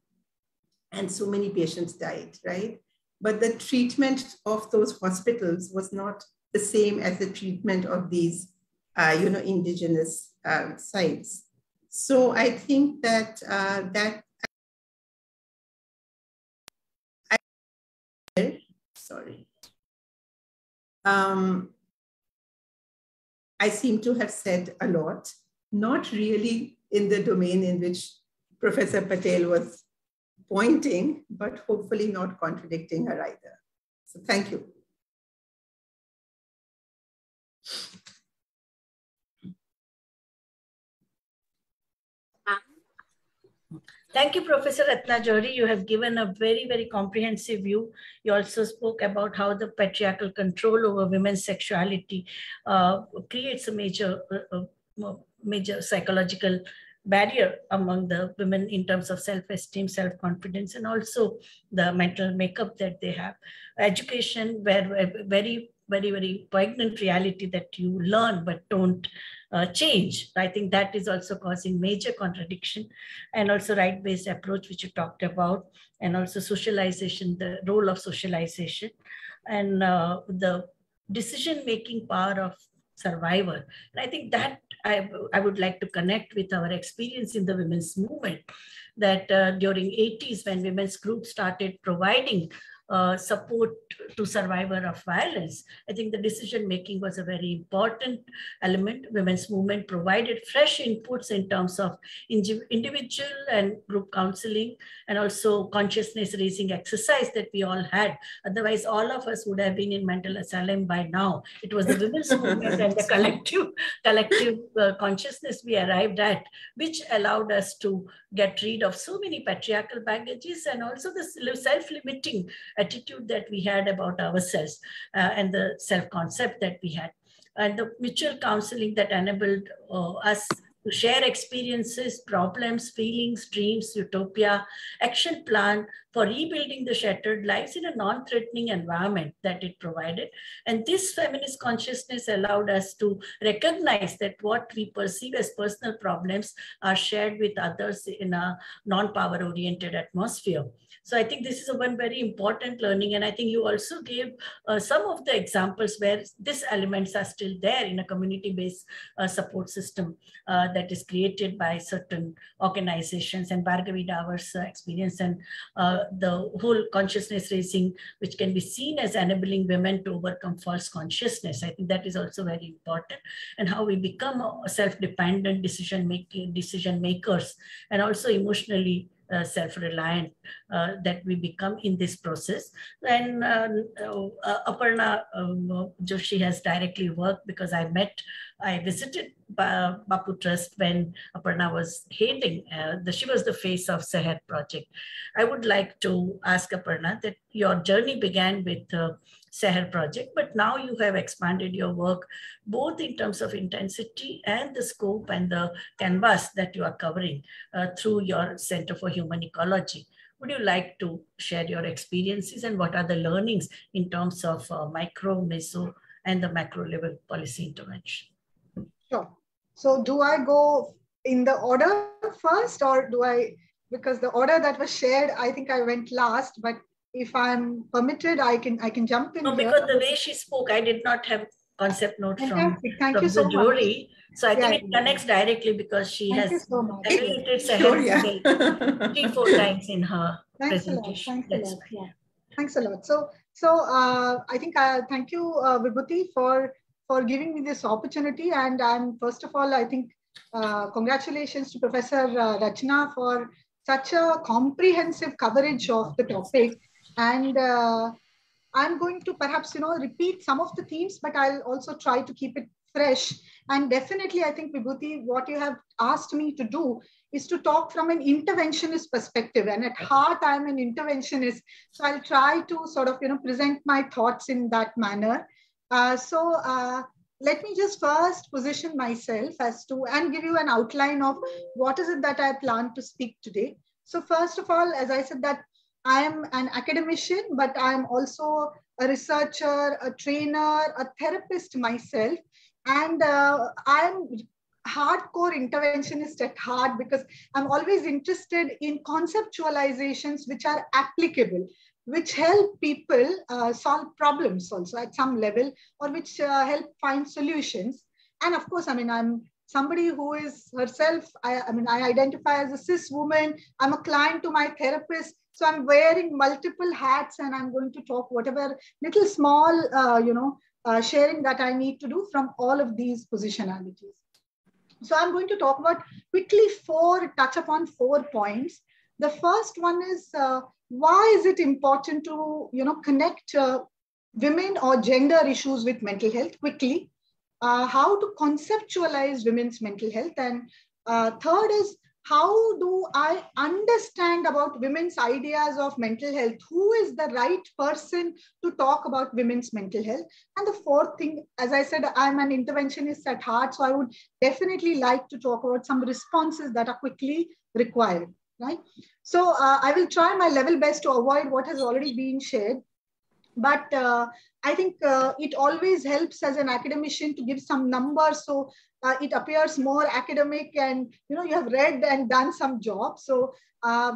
and so many patients died, right? But the treatment of those hospitals was not the same as the treatment of these, indigenous sites. So I think that I seem to have said a lot, not really in the domain in which Professor Patel was pointing, but hopefully not contradicting her either. So thank you. Thank you, Professor Rachana Johri. You have given a very, very comprehensive view. You also spoke about how the patriarchal control over women's sexuality creates a major psychological barrier among the women in terms of self-esteem, self-confidence, and also the mental makeup that they have. Education, where a very, very, very poignant reality that you learn but don't change. I think that is also causing major contradiction, and also right-based approach, which you talked about, and also socialization, the role of socialization, and the decision-making power of survivor. And I think that I would like to connect with our experience in the women's movement, that during 80s, when women's groups started providing support to survivor of violence, I think the decision-making was a very important element. Women's movement provided fresh inputs in terms of individual and group counseling, and also consciousness-raising exercise that we all had. Otherwise, all of us would have been in mental asylum by now. It was the women's movement and the collective consciousness we arrived at, which allowed us to get rid of so many patriarchal baggages, and also the self-limiting attitude that we had about ourselves, and the self-concept that we had, and the mutual counseling that enabled us to share experiences, problems, feelings, dreams, utopia, action plan for rebuilding the shattered lives in a non-threatening environment that it provided. And this feminist consciousness allowed us to recognize that what we perceive as personal problems are shared with others in a non-power oriented atmosphere. So I think this is one very important learning. And I think you also gave some of the examples where these elements are still there in a community-based support system that is created by certain organizations, and Bhargavi Davar's experience, and the whole consciousness raising, which can be seen as enabling women to overcome false consciousness. I think that is also very important, and how we become self-dependent decision makers, and also emotionally self-reliant that we become in this process. And Aparna Joshi has directly worked, because I met I visited Bapu Trust when Aparna was heading, she was the face of Seher project. I would like to ask Aparna that your journey began with Seher project, but now you have expanded your work both in terms of intensity and the scope and the canvas that you are covering through your Center for Human Ecology. Would you like to share your experiences and what are the learnings in terms of micro, meso, and the macro level policy intervention? Sure. So do I go in the order first, or do I, because the order that was shared, I think I went last, but if I'm permitted, I can jump in. No, here. because the way she spoke, I did not have concept note Fantastic. from Thank you so Jory. So I think Yeah, it connects directly because she Thank has you so much. affiliated Sure, Seher yeah. 3-4 times in her Thanks a lot. presentation. Thanks a lot. Yeah. Thanks a lot. So I think thank you, Vibhuti, for giving me this opportunity. And first of all, I think congratulations to Professor Rachana for such a comprehensive coverage of the topic. And I'm going to perhaps, repeat some of the themes, but I'll also try to keep it fresh. And definitely, I think, Vibhuti, what you have asked me to do is to talk from an interventionist perspective. And at heart, I'm an interventionist. So I'll try to sort of, present my thoughts in that manner. Let me just first position myself and give you an outline of what is it that I plan to speak today. So first of all, as I said, that I am an academician, but I'm also a researcher, a trainer, a therapist myself. And I'm hardcore interventionist at heart because I'm always interested in conceptualizations which are applicable, which help people solve problems also at some level, or which help find solutions. And of course, I'm somebody who is herself, I identify as a cis woman. I'm a client to my therapist. So I'm wearing multiple hats, and I'm going to talk whatever little small, sharing that I need to do from all of these positionalities. So I'm going to talk about quickly touch upon 4 points. The first one is why is it important to connect women or gender issues with mental health quickly? How to conceptualize women's mental health, and third is how do I understand about women's ideas of mental health? Who is the right person to talk about women's mental health? And the fourth thing, as I said, I'm an interventionist at heart, so I would definitely like to talk about some responses that are quickly required, right? So I will try my level best to avoid what has already been shared. But I think it always helps as an academician to give some numbers, so it appears more academic, and you have read and done some job. So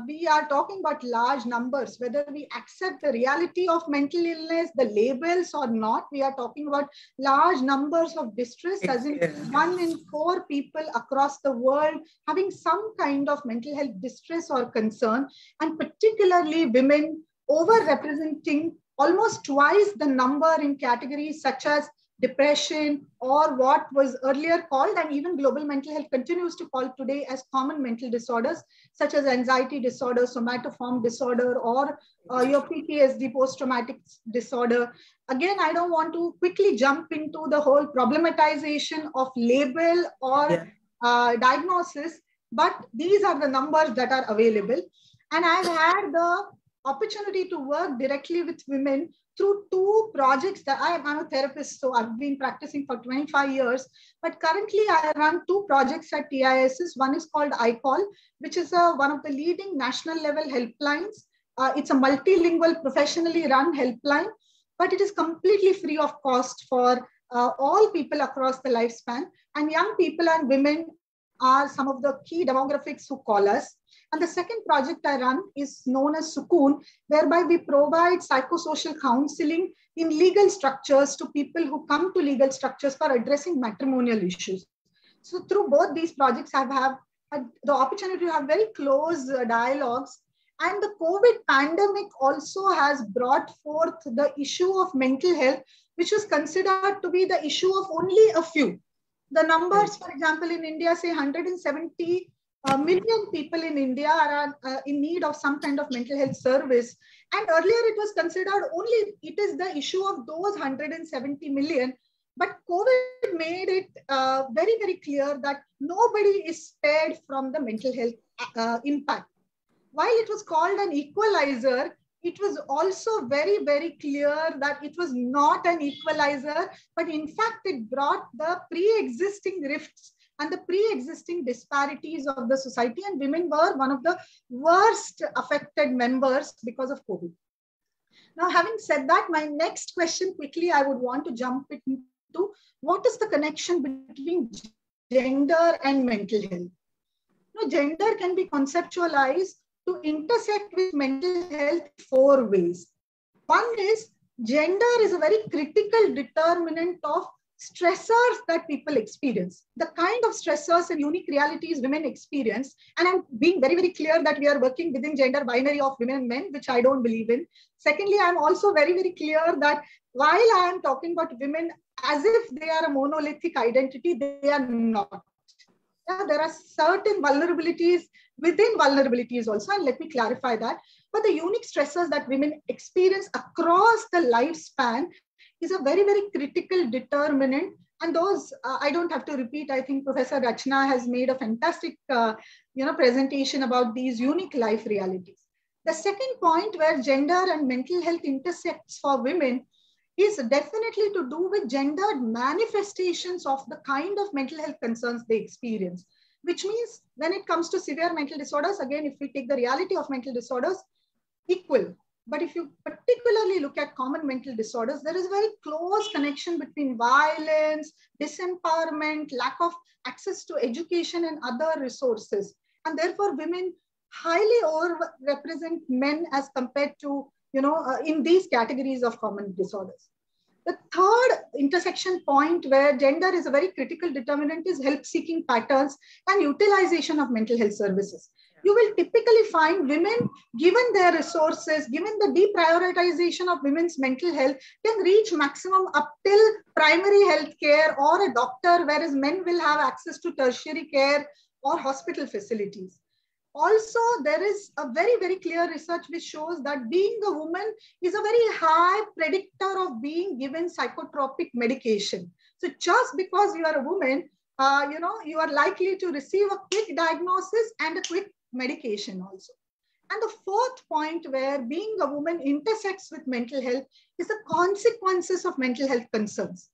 we are talking about large numbers, whether we accept the reality of mental illness, the labels or not. We are talking about large numbers of distress, as in 1 in 4 people across the world having some kind of mental health distress or concern, and particularly women overrepresenting almost twice the number in categories such as depression, or what was earlier called, and even global mental health continues to call today, as common mental disorders such as anxiety disorder, somatoform disorder, or your PTSD, post-traumatic disorder. Again, I don't want to quickly jump into the whole problematization of label or diagnosis, but these are the numbers that are available. And I've had the opportunity to work directly with women through 2 projects. That I'm a therapist, so I've been practicing for 25 years. But currently, I run 2 projects at TISS. One is called iCALL, which is one of the leading national level helplines. It's a multilingual, professionally run helpline, but it is completely free of cost for all people across the lifespan. And young people and women are some of the key demographics who call us. And the second project I run is known as Sukoon, whereby we provide psychosocial counseling in legal structures to people who come to legal structures for addressing matrimonial issues. So through both these projects, I've had the opportunity to have very close dialogues. And the COVID pandemic also has brought forth the issue of mental health, which was considered to be the issue of only a few. The numbers, for example, in India, say 170 million people in India are in need of some kind of mental health service. And earlier it was considered only it is the issue of those 170 million. But COVID made it very, very clear that nobody is spared from the mental health impact. While it was called an equalizer, it was also very, very clear that it was not an equalizer, but in fact, it brought the pre-existing rifts and the pre-existing disparities of the society, and women were one of the worst affected members because of COVID. Now, having said that, my next question quickly, I would want to jump into what is the connection between gender and mental health? Now, gender can be conceptualized to intersect with mental health 4 ways. One is gender is a very critical determinant of stressors that people experience, the kind of stressors and unique realities women experience. And I'm being very, very clear that we are working within gender binary of women and men, which I don't believe in. Secondly, I'm also very, very clear that while I am talking about women as if they are a monolithic identity, they are not. Yeah, there are certain vulnerabilities within vulnerabilities also, and let me clarify that. But the unique stressors that women experience across the lifespan is a very, very critical determinant. And those, I don't have to repeat, I think Professor Rachana has made a fantastic presentation about these unique life realities. The second point where gender and mental health intersects for women is definitely to do with gendered manifestations of the kind of mental health concerns they experience, which means when it comes to severe mental disorders, again, if we take the reality of mental disorders, equal. But if you particularly look at common mental disorders, there is a very close connection between violence, disempowerment, lack of access to education and other resources. And therefore, women highly overrepresent men as compared to, in these categories of common disorders. The third intersection point where gender is a very critical determinant is help-seeking patterns and utilization of mental health services. You will typically find women, given their resources, given the deprioritization of women's mental health, can reach maximum up till primary health care or a doctor, whereas men will have access to tertiary care or hospital facilities. Also, there is a very, very clear research which shows that being a woman is a very high predictor of being given psychotropic medication. So just because you are a woman, you are likely to receive a quick diagnosis and a quick medication also. And the fourth point where being a woman intersects with mental health is the consequences of mental health concerns.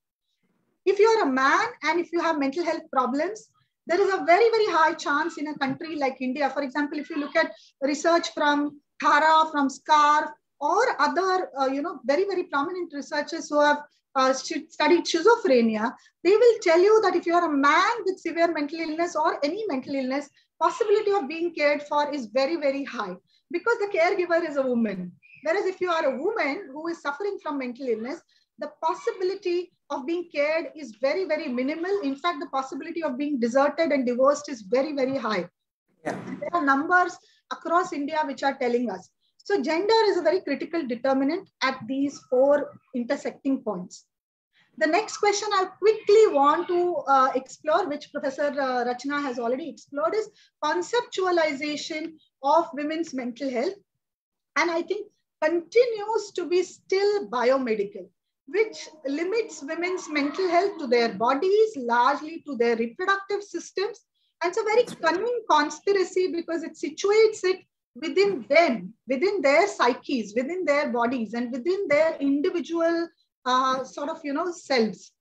If you are a man and if you have mental health problems, there is a very, very high chance in a country like India. For example, if you look at research from Tata, from SCARF, or other, very, very prominent researchers who have studied schizophrenia, they will tell you that if you are a man with severe mental illness or any mental illness, possibility of being cared for is very, very high because the caregiver is a woman. Whereas if you are a woman who is suffering from mental illness, the possibility of being cared is very, very minimal. In fact, the possibility of being deserted and divorced is very, very high. Yeah. There are numbers across India which are telling us. So gender is a very critical determinant at these 4 intersecting points. The next question I quickly want to explore, which Professor Rachana has already explored, is conceptualization of women's mental health. And I think continues to be still biomedical, which limits women's mental health to their bodies, largely to their reproductive systems. And it's a very cunning conspiracy because it situates it within them, within their psyches, within their bodies, and within their individual selves.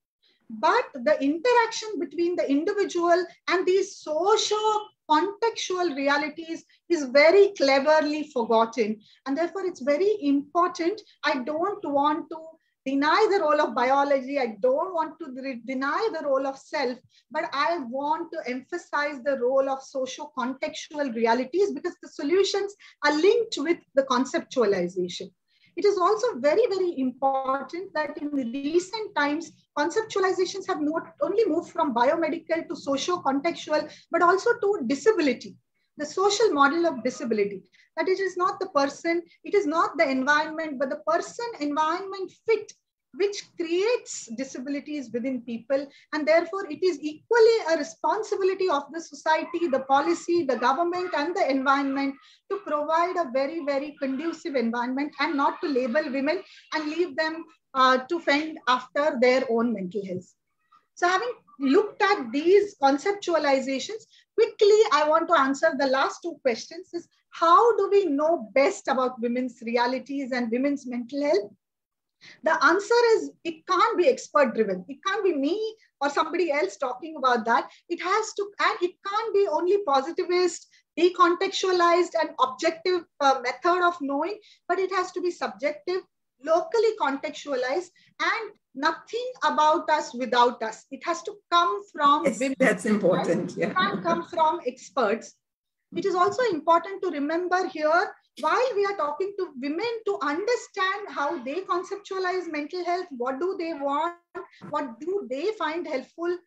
But the interaction between the individual and these socio-contextual realities is very cleverly forgotten. And therefore, it's very important. I don't want to deny the role of biology. I don't want to deny the role of self, but I want to emphasize the role of socio-contextual realities because the solutions are linked with the conceptualization. It is also very, very important that in recent times, conceptualizations have not only moved from biomedical to socio-contextual, but also to disability, the social model of disability. That it is not the person, it is not the environment, but the person-environment fit which creates disabilities within people. And therefore, it is equally a responsibility of the society, the policy, the government, and the environment to provide a very, very conducive environment and not to label women and leave them to fend after their own mental health. So having looked at these conceptualizations, quickly, I want to answer the last two questions. Is how do we know best about women's realities and women's mental health? The answer is it can't be expert driven. It can't be me or somebody else talking about that. It has to, and it can't be only positivist, decontextualized and objective method of knowing, but it has to be subjective, locally contextualized, and nothing about us without us. It has to come from women. That's important. Yeah. It can't come from experts. It is also important to remember here, while we are talking to women, to understand how they conceptualize mental health, what do they want, what do they find helpful.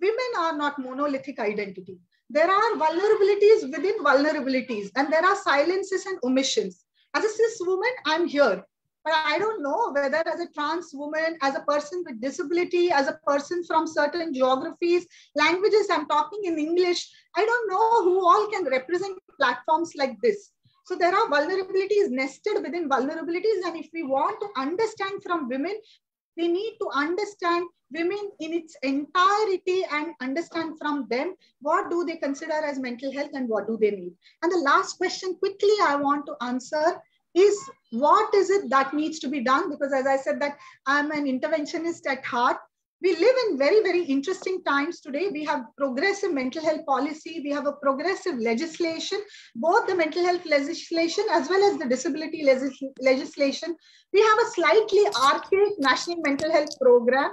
Women are not monolithic identity. There are vulnerabilities within vulnerabilities, and there are silences and omissions. As a cis woman, I'm here. But I don't know whether as a trans woman, as a person with disability, as a person from certain geographies, languages, I'm talking in English, I don't know who all can represent platforms like this. So there are vulnerabilities nested within vulnerabilities. And if we want to understand from women, we need to understand women in its entirety and understand from them what do they consider as mental health and what do they need. And the last question quickly I want to answer is, what is it that needs to be done? Because as I said that I'm an interventionist at heart. We live in very, very interesting times today. We have progressive mental health policy. We have a progressive legislation, both the mental health legislation as well as the disability legislation. We have a slightly archaic national mental health program,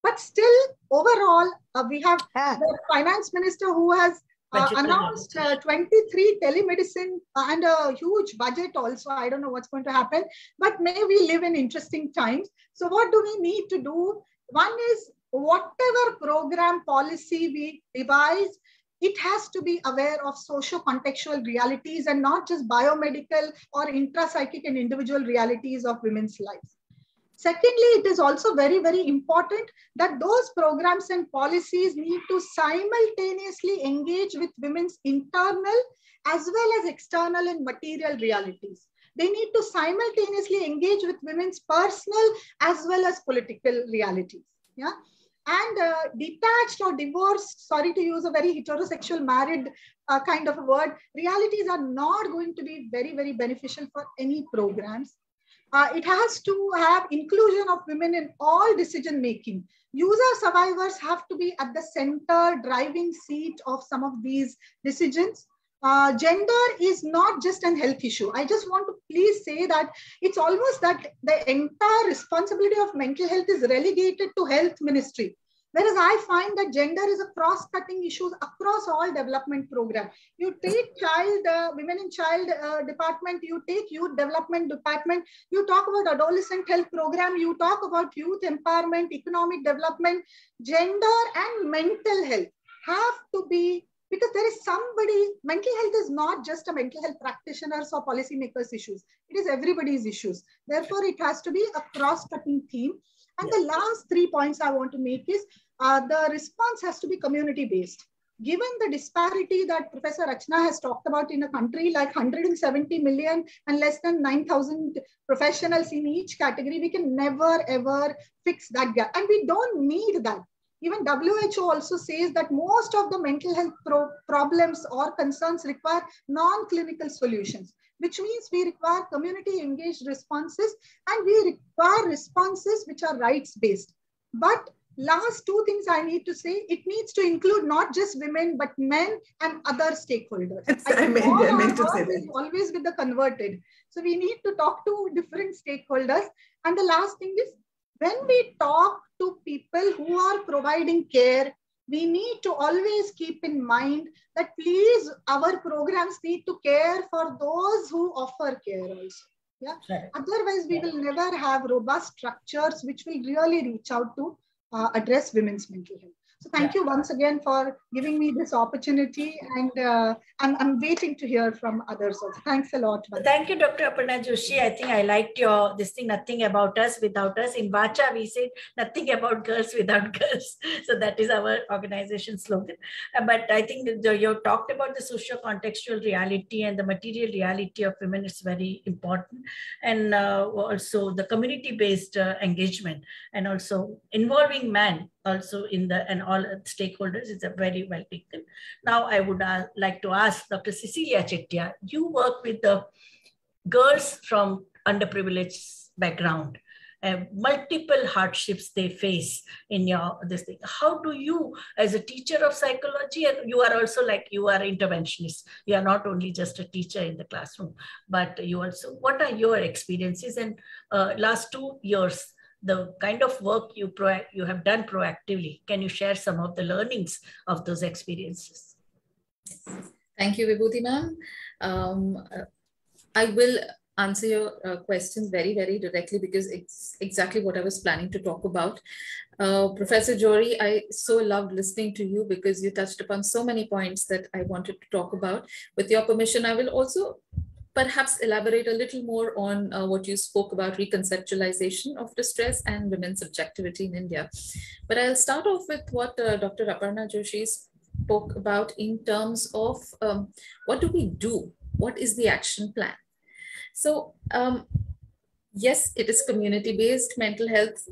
but still overall, we have the finance minister who has announced 23 telemedicine and a huge budget also. I don't know what's going to happen, but may we live in interesting times. So what do we need to do? One is, whatever program policy we devise, it has to be aware of socio-contextual realities and not just biomedical or intrapsychic and individual realities of women's lives. Secondly, it is also very, very important that those programs and policies need to simultaneously engage with women's internal as well as external and material realities. They need to simultaneously engage with women's personal as well as political realities. Yeah. And detached or divorced, sorry to use a very heterosexual married kind of a word, realities are not going to be very, very beneficial for any programs. It has to have inclusion of women in all decision making. User survivors have to be at the center, driving seat of some of these decisions. Gender is not just an health issue. I just want to please say that it's almost that the entire responsibility of mental health is relegated to health ministry. Whereas I find that gender is a cross-cutting issue across all development programs. You take women and child department, you take youth development department, you talk about adolescent health program, you talk about youth empowerment, economic development, gender and mental health have to be, because there is somebody, mental health is not just a mental health practitioners or policymakers issues. It is everybody's issues. Therefore, it has to be a cross-cutting theme. And the last 3 points I want to make is the response has to be community-based. Given the disparity that Professor Rachana has talked about in a country like 170 million and less than 9,000 professionals in each category, we can never, ever fix that gap. And we don't need that. Even WHO also says that most of the mental health problems or concerns require non-clinical solutions, which means we require community-engaged responses and we require responses which are rights-based. But last two things I need to say, it needs to include not just women, but men and other stakeholders. I meant to say that. Always with the converted. So we need to talk to different stakeholders. And the last thing is, when we talk to people who are providing care, we need to always keep in mind that please, our programs need to care for those who offer care also. Yeah. Right. Otherwise, we will never have robust structures which will really reach out to address women's mental health. So thank you once again for giving me this opportunity, and I'm waiting to hear from others also. Thanks a lot. Thank you, Dr. Aparna Joshi. I think I liked your this thing, nothing about us without us. In Vacha, we said nothing about girls without girls. So that is our organization slogan. But I think you talked about the socio-contextual reality and the material reality of women is very important. And also the community-based engagement and also involving men also in the and all stakeholders is a very well taken. Now I would like to ask Dr. Cicilia Chettiar, you work with the girls from underprivileged background and multiple hardships they face in your this thing. How do you, as a teacher of psychology, and you are also like you are interventionist, you are not only just a teacher in the classroom, but you also, what are your experiences and last 2 years, the kind of work you have done proactively? Can you share some of the learnings of those experiences? Thank you, Vibhuti ma'am. I will answer your questions very, very directly because it's exactly what I was planning to talk about. Professor Johri, I so loved listening to you because you touched upon so many points that I wanted to talk about. With your permission, I will also perhaps elaborate a little more on what you spoke about, reconceptualization of distress and women's subjectivity in India. But I'll start off with what Dr. Aparna Joshi spoke about in terms of what do we do? What is the action plan? So yes, it is community-based mental health.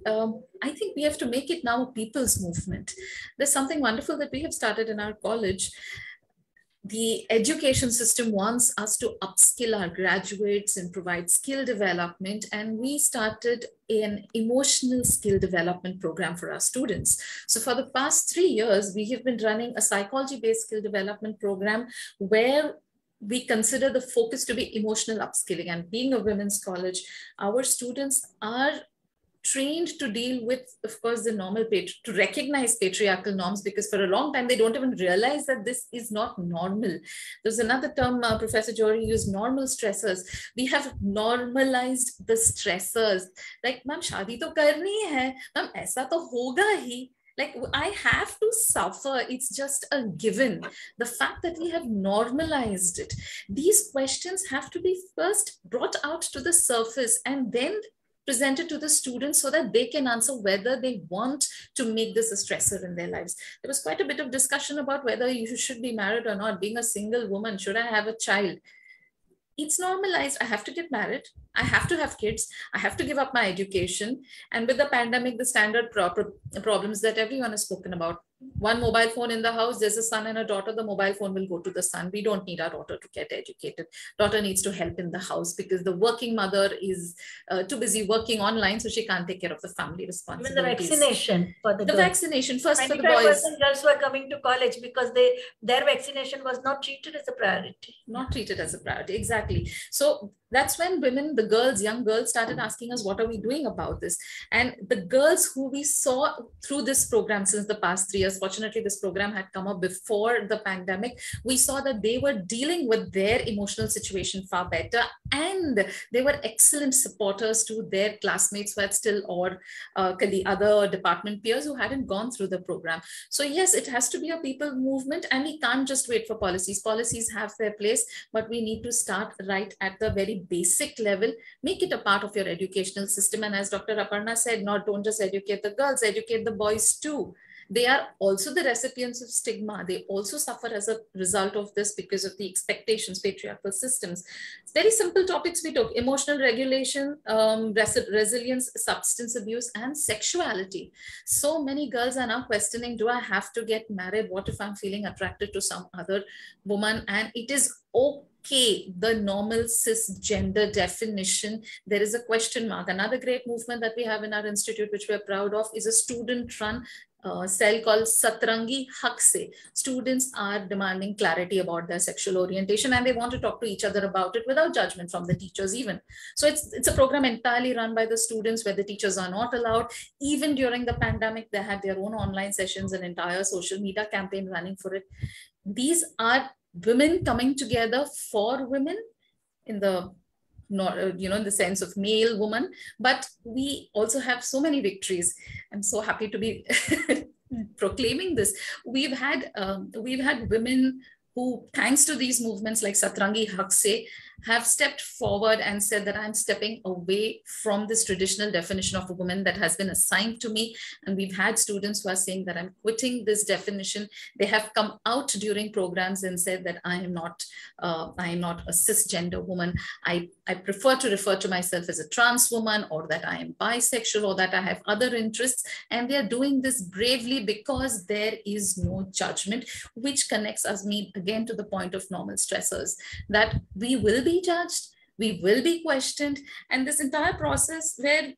I think we have to make it now a people's movement. There's something wonderful that we have started in our college. The education system wants us to upskill our graduates and provide skill development. And we started an emotional skill development program for our students. So for the past 3 years, we have been running a psychology-based skill development program where we consider the focus to be emotional upskilling. And being a women's college, our students are trained to deal with, of course, the normal, to recognize patriarchal norms, because for a long time, they don't even realize that this is not normal. There's another term Professor Johri used, normal stressors. We have normalized the stressors. Like, ma'am, shaadi to karni hai, ma'am, aisa to hoga hi. Like, I have to suffer. It's just a given. The fact that we have normalized it. These questions have to be first brought out to the surface and then presented to the students so that they can answer whether they want to make this a stressor in their lives. There was quite a bit of discussion about whether you should be married or not. Being a single woman, should I have a child? It's normalized. I have to get married. I have to have kids. I have to give up my education. And with the pandemic, the standard problems that everyone has spoken about. One mobile phone in the house, there's a son and a daughter, the mobile phone will go to the son. We don't need our daughter to get educated. Daughter needs to help in the house because the working mother is too busy working online, so she can't take care of the family responsibilities. Even the vaccination for the girls. Vaccination, first for the boys. 95% girls were coming to college because their vaccination was not treated as a priority. Not treated as a priority, exactly. So that's when women, the girls, young girls started asking us, what are we doing about this? And the girls who we saw through this program since the past 3 years, fortunately, this program had come up before the pandemic. We saw that they were dealing with their emotional situation far better. And they were excellent supporters to their classmates who had still, or the other department peers who hadn't gone through the program. So yes, it has to be a people movement and we can't just wait for policies. Policies have their place, but we need to start right at the very basic level, make it a part of your educational system. And as Dr. Aparna said, don't just educate the girls, educate the boys too. They are also the recipients of stigma. They also suffer as a result of this because of the expectations, patriarchal systems. It's very simple topics we took: emotional regulation, resilience, substance abuse, and sexuality. So many girls are now questioning, do I have to get married? What if I'm feeling attracted to some other woman? And it is okay, the normal cisgender definition, there is a question mark. Another great movement that we have in our institute, which we're proud of, is a student-run cell called Satrangi Hak Se. Students are demanding clarity about their sexual orientation and they want to talk to each other about it without judgment from the teachers even. So it's a program entirely run by the students where the teachers are not allowed. Even during the pandemic, they had their own online sessions, an entire social media campaign running for it. These are women coming together for women in the in the sense of male woman, but we also have so many victories. I'm so happy to be proclaiming this. We've had women who, thanks to these movements like Satrangi Hakse, have stepped forward and said that I'm stepping away from this traditional definition of a woman that has been assigned to me. And we've had students who are saying that I'm quitting this definition. They have come out during programs and said that I am not a cisgender woman. I prefer to refer to myself as a trans woman, or that I am bisexual, or that I have other interests. And they're doing this bravely because there is no judgment, which connects us again to the point of normal stressors, that we will be judged, we will be questioned. And this entire process where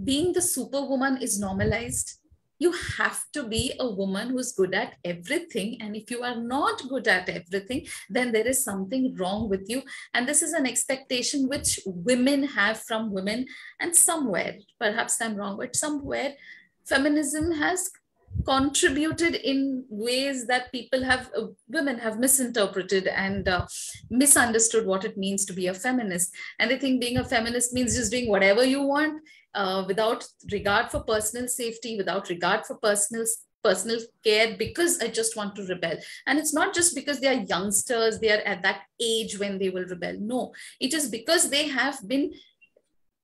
being the superwoman is normalized. You have to be a woman who's good at everything. And if you are not good at everything, then there is something wrong with you. And this is an expectation which women have from women. And somewhere, perhaps I'm wrong, but somewhere feminism has contributed in ways that women have misinterpreted and misunderstood what it means to be a feminist. And they think being a feminist means just doing whatever you want, without regard for personal safety, without regard for personal care, because I just want to rebel. And it's not just because they are youngsters, they are at that age when they will rebel. No, it is because they have been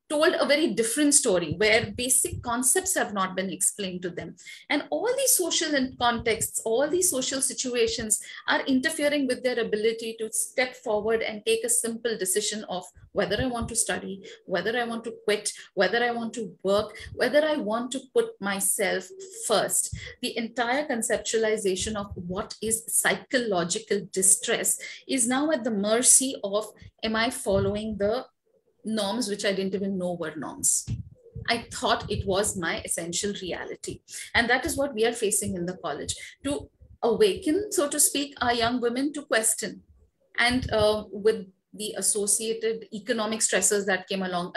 told a very different story where basic concepts have not been explained to them. And all these social contexts, all these social situations are interfering with their ability to step forward and take a simple decision of whether I want to study, whether I want to quit, whether I want to work, whether I want to put myself first. The entire conceptualization of what is psychological distress is now at the mercy of, am I following the norms which I didn't even know were norms? I thought it was my essential reality. And that is what we are facing in the college, to awaken, so to speak, our young women to question. And with the associated economic stresses that came along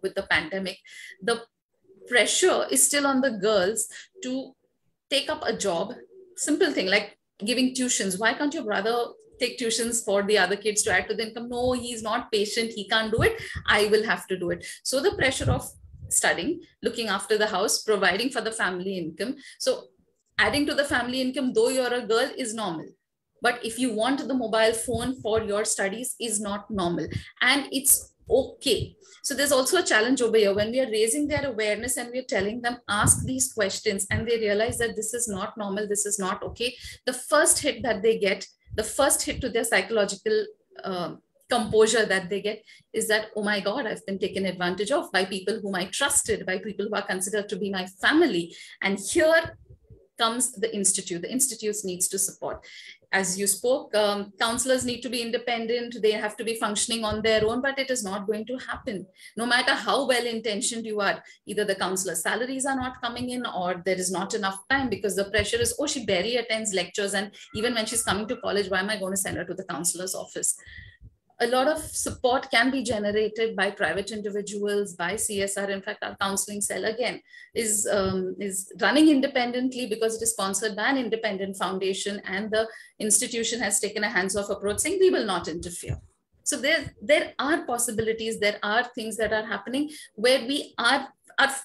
with the pandemic, the pressure is still on the girls to take up a job. Simple thing like giving tuitions. Why can't your brother take tuitions for the other kids to add to the income? No, he's not patient, he can't do it, I will have to do it. So the pressure of studying, looking after the house, providing for the family income. So adding to the family income, though you're a girl, is normal. But if you want the mobile phone for your studies, is not normal. And it's okay. So there's also a challenge over here when we are raising their awareness and we're telling them, ask these questions, and they realize that this is not normal, this is not okay. The first hit that they get, the first hit to their psychological composure that they get is that, oh my God, I've been taken advantage of by people whom I trusted, by people who are considered to be my family. And here comes the institute. The institute needs to support. As you spoke, counselors need to be independent. They have to be functioning on their own, but it is not going to happen. No matter how well-intentioned you are, either the counselor's salaries are not coming in, or there is not enough time because the pressure is, oh, she barely attends lectures. And even when she's coming to college, why am I going to send her to the counselor's office? A lot of support can be generated by private individuals, by CSR. In fact, our counseling cell again is running independently because it is sponsored by an independent foundation, and the institution has taken a hands-off approach saying we will not interfere. So there are possibilities, there are things that are happening where we are.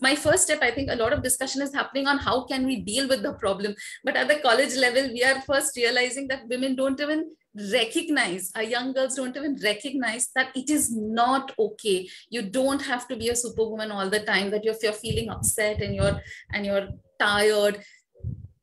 My first step, I think a lot of discussion is happening on how can we deal with the problem. But at the college level, we are first realizing that women don't even recognize, our young girls don't even recognize that it is not okay. You don't have to be a superwoman all the time, that if you're feeling upset and you're tired,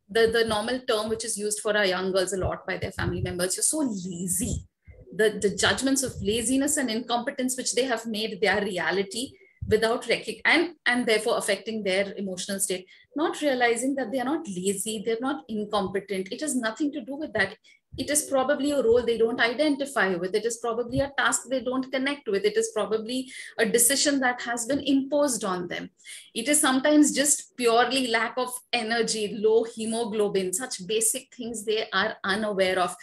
the normal term which is used for our young girls a lot by their family members, you're so lazy. The judgments of laziness and incompetence which they have made their reality without and therefore affecting their emotional state, not realizing that they are not lazy, they're not incompetent. It has nothing to do with that. It is probably a role they don't identify with. It is probably a task they don't connect with. It is probably a decision that has been imposed on them. It is sometimes just purely lack of energy, low hemoglobin, such basic things they are unaware of.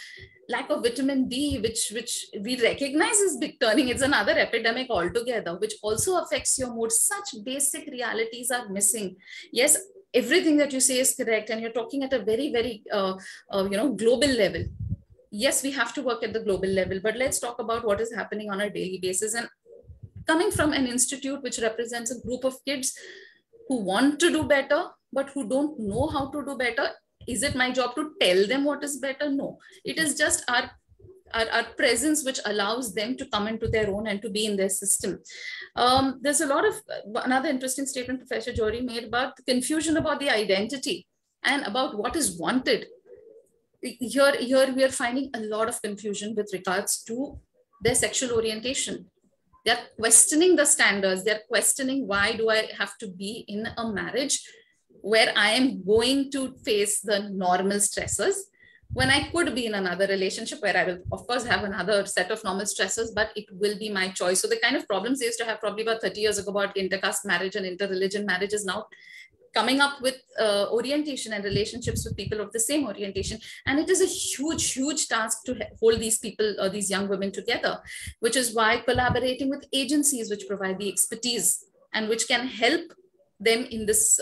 Lack of vitamin D, which we recognize as big turning. It's another epidemic altogether, which also affects your mood. Such basic realities are missing. Yes, everything that you say is correct, and you're talking at a very, very global level. Yes, we have to work at the global level, but let's talk about what is happening on a daily basis. And coming from an institute which represents a group of kids who want to do better, but who don't know how to do better. Is it my job to tell them what is better? No, it is just our presence which allows them to come into their own and to be in their system. There's a lot of, another interesting statement Professor Johri made about the confusion about the identity and about what is wanted. Here we are finding a lot of confusion with regards to their sexual orientation. They're questioning the standards. They're questioning, why do I have to be in a marriage where I am going to face the normal stressors, when I could be in another relationship where I will, of course, have another set of normal stresses, but it will be my choice. So the kind of problems they used to have probably about 30 years ago about intercaste marriage and interreligion marriage is now coming up with orientation and relationships with people of the same orientation. And it is a huge, huge task to hold these people, these young women together, which is why collaborating with agencies which provide the expertise and which can help them in this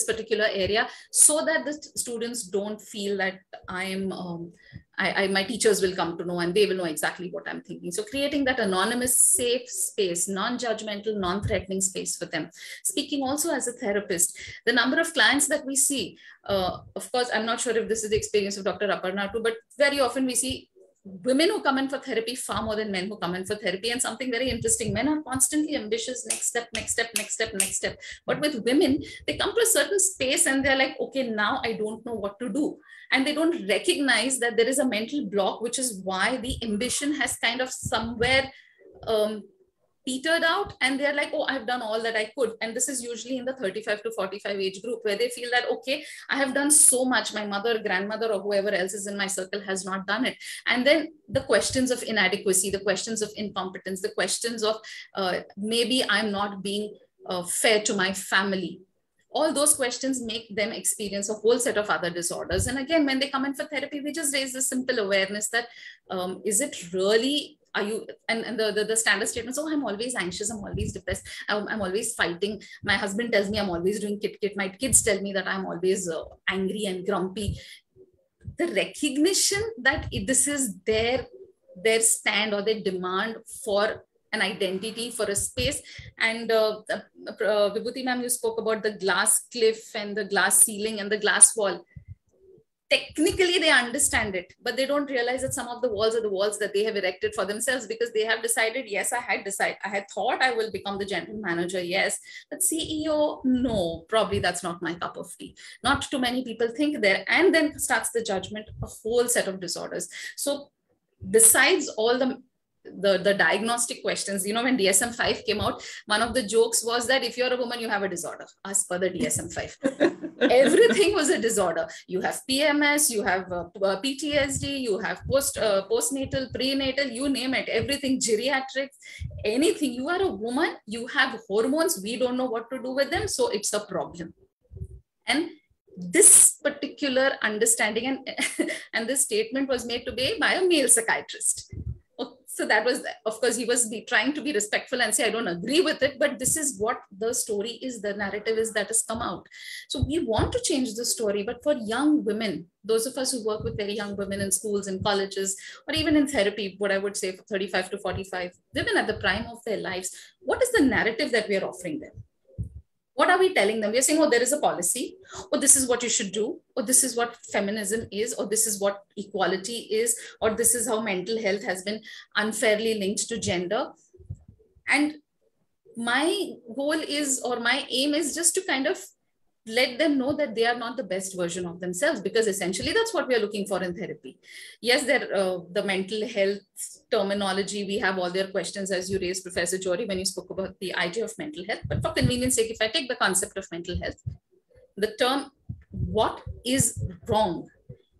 particular area, so that the students don't feel that my teachers will come to know and they will know exactly what I'm thinking. So creating that anonymous, safe space, non-judgmental, non-threatening space for them. Speaking also as a therapist, the number of clients that we see, of course, I'm not sure if this is the experience of Dr. Aparna too, but very often we see women who come in for therapy far more than men who come in for therapy. And something very interesting, men are constantly ambitious, next step, next step, next step, next step. But with women, they come to a certain space and they're like, okay, now I don't know what to do. And they don't recognize that there is a mental block, which is why the ambition has kind of somewhere petered out, and they're like, oh, I've done all that I could. And this is usually in the 35 to 45 age group, where they feel that, okay, I have done so much, my mother, grandmother, or whoever else is in my circle has not done it. And then the questions of inadequacy, the questions of incompetence, the questions of maybe I'm not being fair to my family. All those questions make them experience a whole set of other disorders. And again, when they come in for therapy, we just raise this simple awareness that, is it really, are you, and the standard statements, oh, I'm always anxious, I'm always depressed, I'm always fighting. My husband tells me I'm always doing kit. My kids tell me that I'm always angry and grumpy. The recognition that this is their stand or their demand for an identity, for a space. And Vibhuti ma'am, you spoke about the glass cliff and the glass ceiling and the glass wall. Technically, they understand it, but they don't realize that some of the walls are the walls that they have erected for themselves, because they have decided, yes, I had thought I will become the general manager, yes, but CEO, no, probably that's not my cup of tea. Not too many people think there, and then starts the judgment, a whole set of disorders. So besides all the diagnostic questions, you know, when DSM-5 came out, one of the jokes was that if you're a woman, you have a disorder, as per the DSM-5. Everything was a disorder. You have PMS, you have PTSD, you have postnatal, prenatal, you name it, everything, geriatrics, anything. You are a woman, you have hormones, we don't know what to do with them, so it's a problem. And this particular understanding and this statement was made today by a male psychiatrist. So that was, of course, he was trying to be respectful and say, I don't agree with it, but this is what the story is, the narrative is that has come out. So we want to change the story, but for young women, those of us who work with very young women in schools and colleges, or even in therapy, what I would say for 35 to 45, women at the prime of their lives, what is the narrative that we are offering them? What are we telling them? We're saying, oh, there is a policy, or this is what you should do, or this is what feminism is, or this is what equality is, or this is how mental health has been unfairly linked to gender. And my goal is, or my aim is just to kind of let them know that they are not the best version of themselves, because essentially that's what we are looking for in therapy. Yes, the mental health terminology, we have all their questions, as you raised, Professor Johri, when you spoke about the idea of mental health. But for convenience sake, if I take the concept of mental health, the term, what is wrong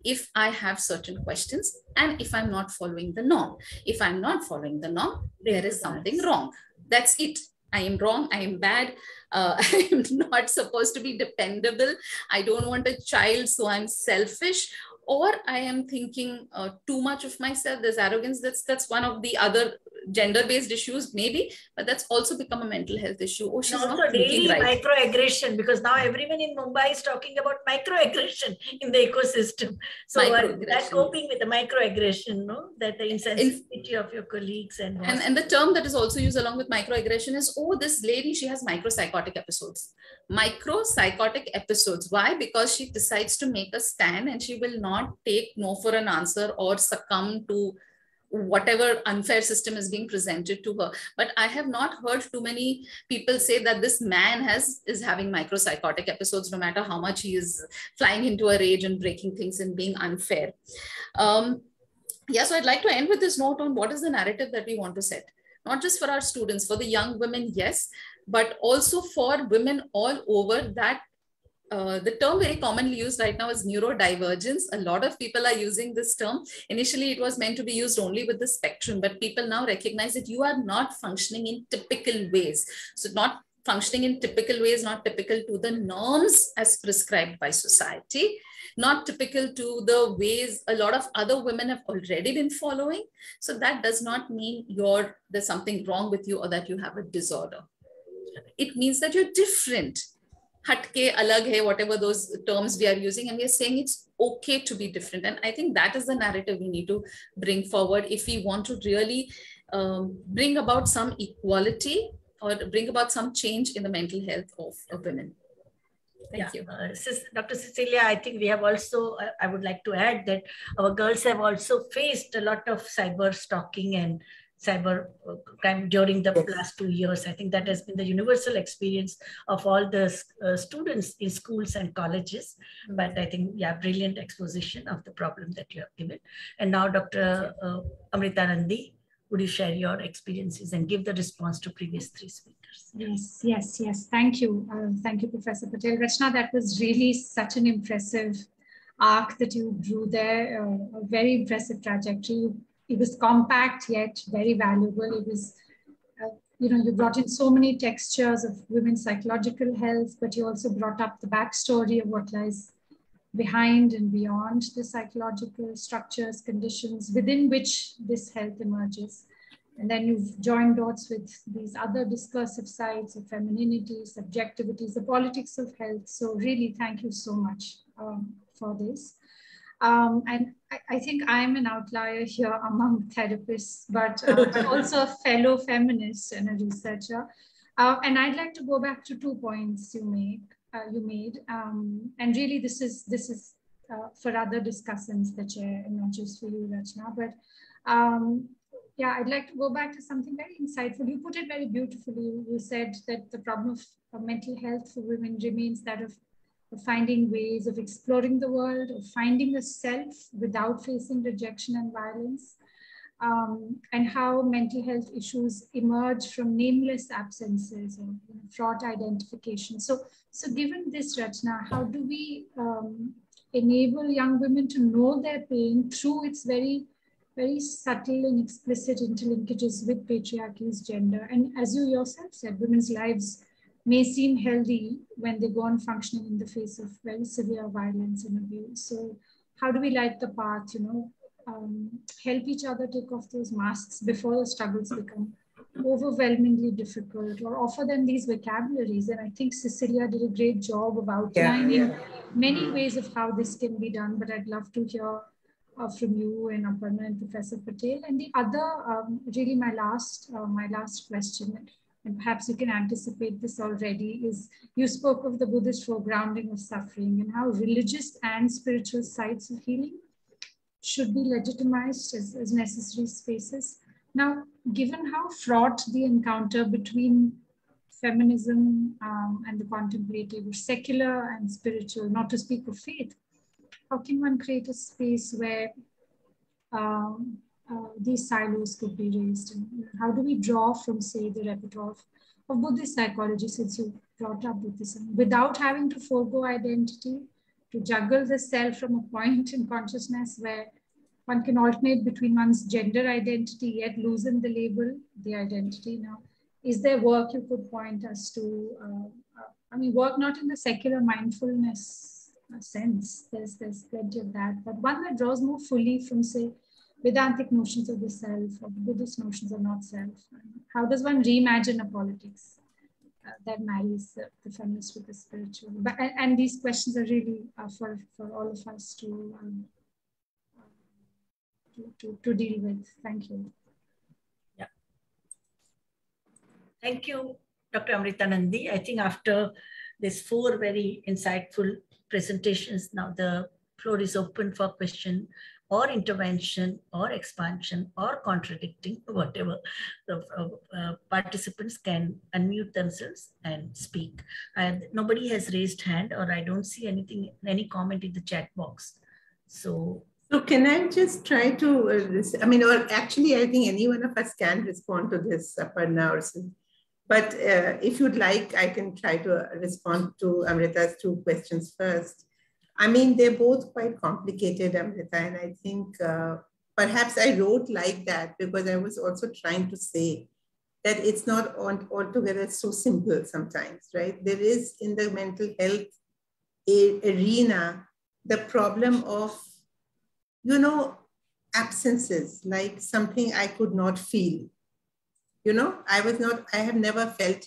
if I have certain questions and if I'm not following the norm? If I'm not following the norm, there is something wrong. That's it. I am wrong, I am bad, I am not supposed to be dependable, I don't want a child, so I'm selfish, or I am thinking too much of myself, there's arrogance. That's one of the other gender-based issues, maybe, but that's also become a mental health issue. Oh, she's also not daily right. Microaggression, because now everyone in Mumbai is talking about microaggression in the ecosystem. So that coping with the microaggression, no, that the insensitivity of your colleagues and the term that is also used along with microaggression is, oh, this lady, she has micropsychotic episodes. Micropsychotic episodes. Why? Because she decides to make a stand and she will not take no for an answer or succumb to whatever unfair system is being presented to her. But I have not heard too many people say that this man is having micropsychotic episodes, no matter how much he is flying into a rage and breaking things and being unfair. Yeah, so I'd like to end with this note on what is the narrative that we want to set, not just for our students, for the young women, yes, but also for women all over, that the term very commonly used right now is neurodivergence. A lot of people are using this term. Initially, it was meant to be used only with the spectrum, but people now recognize that you are not functioning in typical ways. So not functioning in typical ways, not typical to the norms as prescribed by society, not typical to the ways a lot of other women have already been following. So that does not mean there's something wrong with you or that you have a disorder. It means that you're different. Hatke, alag hai, whatever those terms we are using, and we are saying it's okay to be different. And I think that is the narrative we need to bring forward if we want to really bring about some equality or bring about some change in the mental health of women. Thank you. Dr. Cicilia, I think we have also, I would like to add that our girls have also faced a lot of cyber stalking and cyber crime during the last 2 years. I think that has been the universal experience of all the students in schools and colleges. But I think, yeah, brilliant exposition of the problem that you have given. And now, Dr. Amrita Nandy, would you share your experiences and give the response to previous 3 speakers? Yes. Thank you. Thank you, Professor Patel. Rachana, that was really such an impressive arc that you drew there, a very impressive trajectory. It was compact yet very valuable. It was, you brought in so many textures of women's psychological health, but you also brought up the backstory of what lies behind and beyond the psychological structures, conditions within which this health emerges. And then you've joined dots with these other discursive sides of femininity, subjectivities, the politics of health. So really, thank you so much for this. And I think I'm an outlier here among therapists, but also a fellow feminist and a researcher. And I'd like to go back to 2 points you made. And really, this is for other discussants, the chair, and not just for you, Rachana. But yeah, I'd like to go back to something very insightful. You put it very beautifully. You said that the problem of mental health for women remains that of finding ways of exploring the world, of finding a self without facing rejection and violence, and how mental health issues emerge from nameless absences or fraught identification. So given this, Rachana, how do we enable young women to know their pain through its very, very subtle and explicit interlinkages with patriarchy's gender? And as you yourself said, women's lives may seem healthy when they go on functioning in the face of very severe violence and abuse. So how do we light the path, help each other take off those masks before the struggles become overwhelmingly difficult, or offer them these vocabularies? And I think Cicilia did a great job of outlining many ways of how this can be done, but I'd love to hear from you and Aparna and Professor Patel. And the other, really my last question, and perhaps you can anticipate this already, is you spoke of the Buddhist foregrounding of suffering and how religious and spiritual sites of healing should be legitimized as necessary spaces. Now, given how fraught the encounter between feminism and the contemplative, or secular and spiritual, not to speak of faith, how can one create a space where these silos could be raised? And how do we draw from, say, the repertoire of Buddhist psychology, since you brought up Buddhism, without having to forego identity, to juggle the self from a point in consciousness where one can alternate between one's gender identity yet loosen the label, the identity? Now, is there work you could point us to? Work not in the secular mindfulness sense, there's plenty of that, but one that draws more fully from, say, Vedantic notions of the self or Buddhist notions of not self. How does one reimagine a politics that marries the feminist with the spiritual? And these questions are really for all of us to deal with. Thank you. Yeah. Thank you, Dr. Amrita Nandy. I think after these 4 very insightful presentations, now the floor is open for question or intervention or expansion or contradicting, whatever. The participants can unmute themselves and speak. Nobody has raised hand, or I don't see anything, any comment in the chat box. So can I just try to, or actually I think any one of us can respond to this, Aparna or something. But if you'd like, I can try to respond to Amrita's 2 questions first. I mean, they're both quite complicated, Amrita, and I think perhaps I wrote like that because I was also trying to say that it's not altogether so simple sometimes, right? There is in the mental health arena, the problem of, absences, like something I could not feel. I have never felt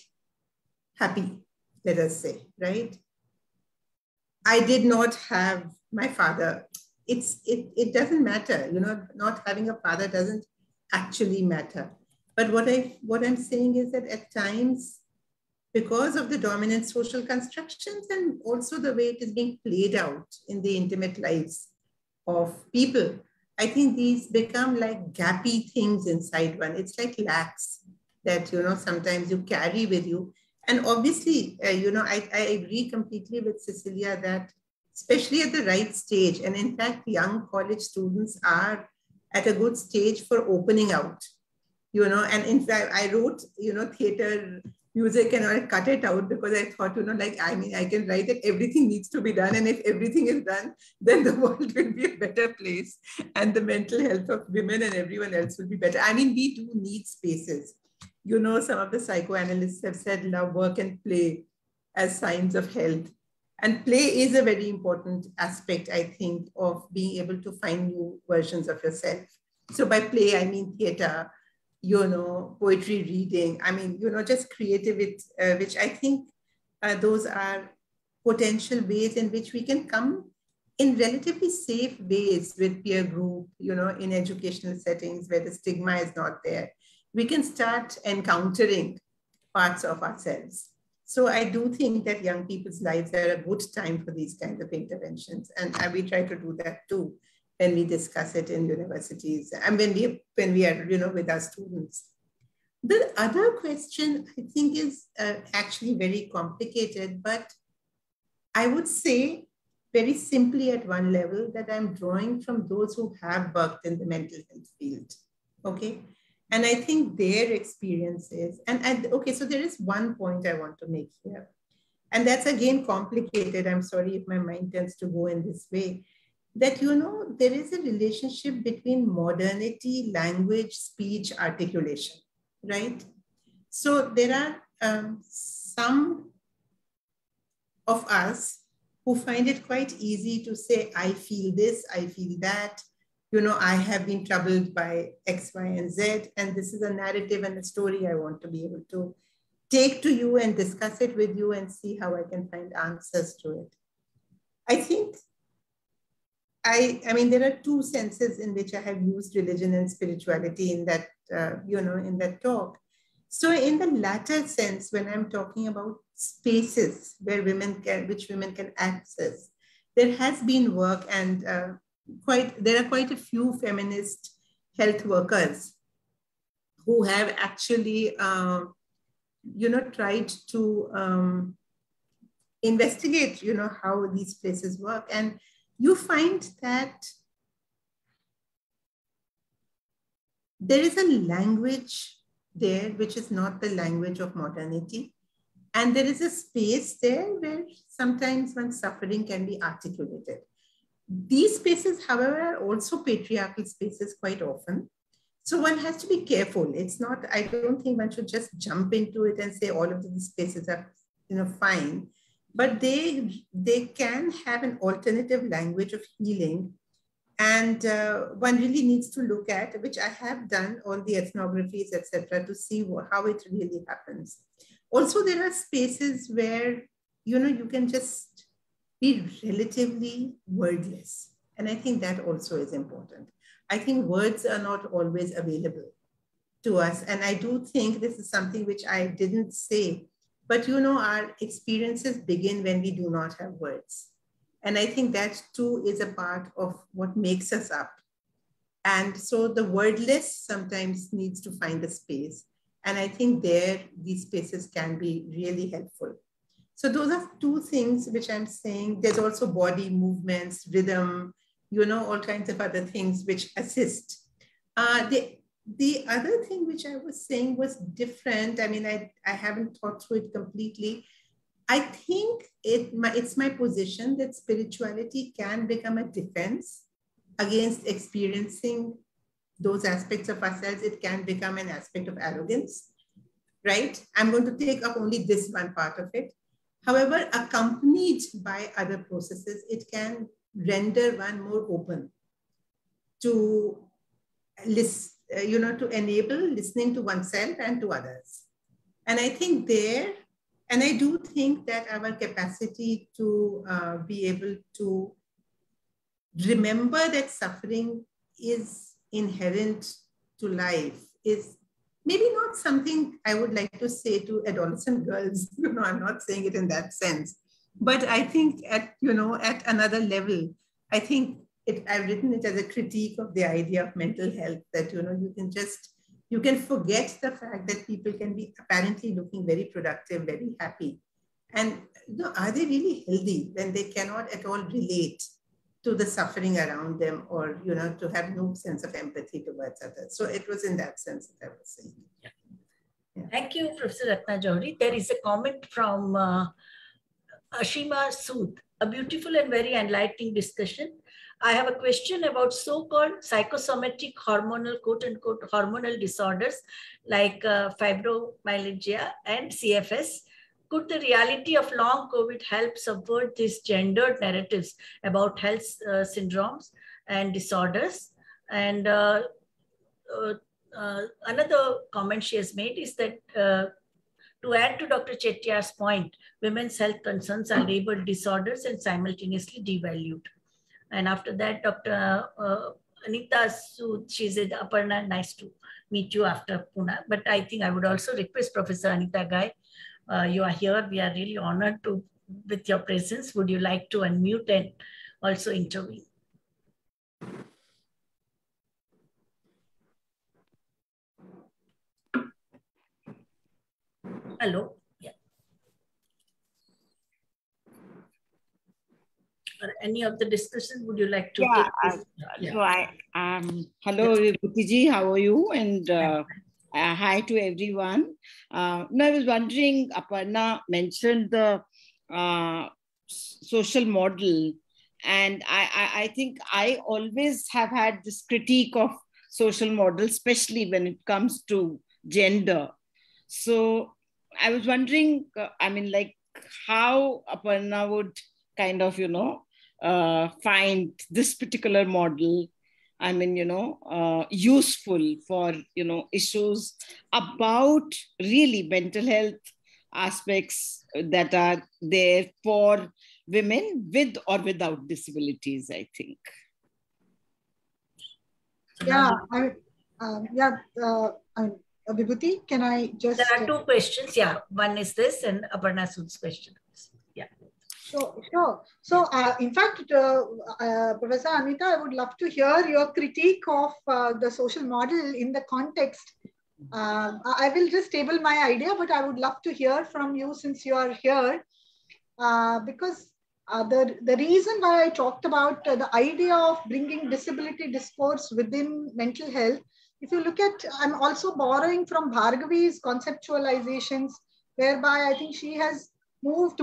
happy, let us say, right? I did not have my father. It doesn't matter, not having a father doesn't actually matter. But what I'm saying is that at times, because of the dominant social constructions and also the way it is being played out in the intimate lives of people, I think these become like gappy things inside one. It's like lacks that, sometimes you carry with you. And obviously, I agree completely with Cicilia that especially at the right stage, and in fact, young college students are at a good stage for opening out, and in fact, I wrote, theater, music, and I cut it out because I thought, I can write that everything needs to be done. And if everything is done, then the world will be a better place and the mental health of women and everyone else will be better. I mean, we do need spaces. Some of the psychoanalysts have said love, work, and play as signs of health. And play is a very important aspect, I think, of being able to find new versions of yourself. So by play, I mean theater, poetry reading, just creativity, which I think those are potential ways in which we can come in relatively safe ways with peer group, in educational settings where the stigma is not there. We can start encountering parts of ourselves. So I do think that young people's lives are a good time for these kinds of interventions. And we try to do that too when we discuss it in universities and when we are, with our students. The other question I think is actually very complicated, but I would say very simply at one level that I'm drawing from those who have worked in the mental health field, okay? And I think their experiences, okay, so there is one point I want to make here. And that's again complicated. I'm sorry if my mind tends to go in this way, that, there is a relationship between modernity, language, speech, articulation, right? So there are some of us who find it quite easy to say, I feel this, I feel that, I have been troubled by X, Y, and Z, and this is a narrative and a story I want to be able to take to you and discuss it with you and see how I can find answers to it. I think, I mean, there are 2 senses in which I have used religion and spirituality in that, in that talk. So in the latter sense, when I'm talking about spaces where which women can access, there has been work and there are quite a few feminist health workers who have actually, tried to investigate, how these places work. And you find that there is a language there, which is not the language of modernity. And there is a space there where sometimes one's suffering can be articulated. These spaces, however, are also patriarchal spaces quite often. So one has to be careful. It's not, I don't think one should just jump into it and say all of these spaces are, fine. But they can have an alternative language of healing And one really needs to look at, which I have done, all the ethnographies, etc., to see how it really happens. Also, there are spaces where, you can just be relatively wordless. And I think that also is important. I think words are not always available to us. And I do think this is something which I didn't say, but our experiences begin when we do not have words. And I think that too is a part of what makes us up. And so the wordless sometimes needs to find a space. And I think these spaces can be really helpful. So those are two things which I'm saying. There's also body movements, rhythm, all kinds of other things which assist. The other thing which I was saying was different. I mean, I haven't thought through it completely. I think it's my position that spirituality can become a defense against experiencing those aspects of ourselves. It can become an aspect of arrogance, right? I'm going to take up only this one part of it. However, accompanied by other processes, it can render one more open to listen, to enable listening to oneself and to others. And I think and I do think that our capacity to be able to remember that suffering is inherent to life is maybe not something I would like to say to adolescent girls. I'm not saying it in that sense. But I think at another level, I think I've written it as a critique of the idea of mental health, that, you can forget the fact that people can be apparently looking very productive, very happy. And are they really healthy when they cannot at all relate to the suffering around them, or, to have no sense of empathy towards others? So it was in that sense that I was saying. Yeah. Thank you, Professor Rachana Johri. There is a comment from Ashima Sood. A beautiful and very enlightening discussion. I have a question about so-called psychosomatic hormonal, quote-unquote, hormonal disorders like fibromyalgia and CFS. Could the reality of long COVID help subvert these gendered narratives about health syndromes and disorders? And another comment she has made is that to add to Dr. Chettiar's point, women's health concerns are labeled disorders and simultaneously devalued. And after that, Dr. Anita Sood, she said, Aparna, nice to meet you after Pune. But I think I would also request Professor Anita Gai, you are here. We are really honored with your presence. Would you like to unmute and also intervene? Hello. Yeah. Or any of the discussions, would you like to take this? So hello, Vibhuti, how are you? And hi to everyone. I was wondering, Aparna mentioned the social model, and I think I always have had this critique of social model, especially when it comes to gender. So I was wondering, how Aparna would kind of, find this particular model, useful for, issues about really mental health aspects that are there for women with or without disabilities, I think. Yeah, Vibhuti, can I just... There are two questions. Yeah, one is this and Aparna Sood's question. Yeah. Sure. So, in fact, Professor Anita, I would love to hear your critique of the social model in the context. I will just table my idea, but I would love to hear from you since you are here. Because the reason why I talked about the idea of bringing disability discourse within mental health, if you look at, I'm also borrowing from Bhargavi's conceptualizations, whereby I think she has moved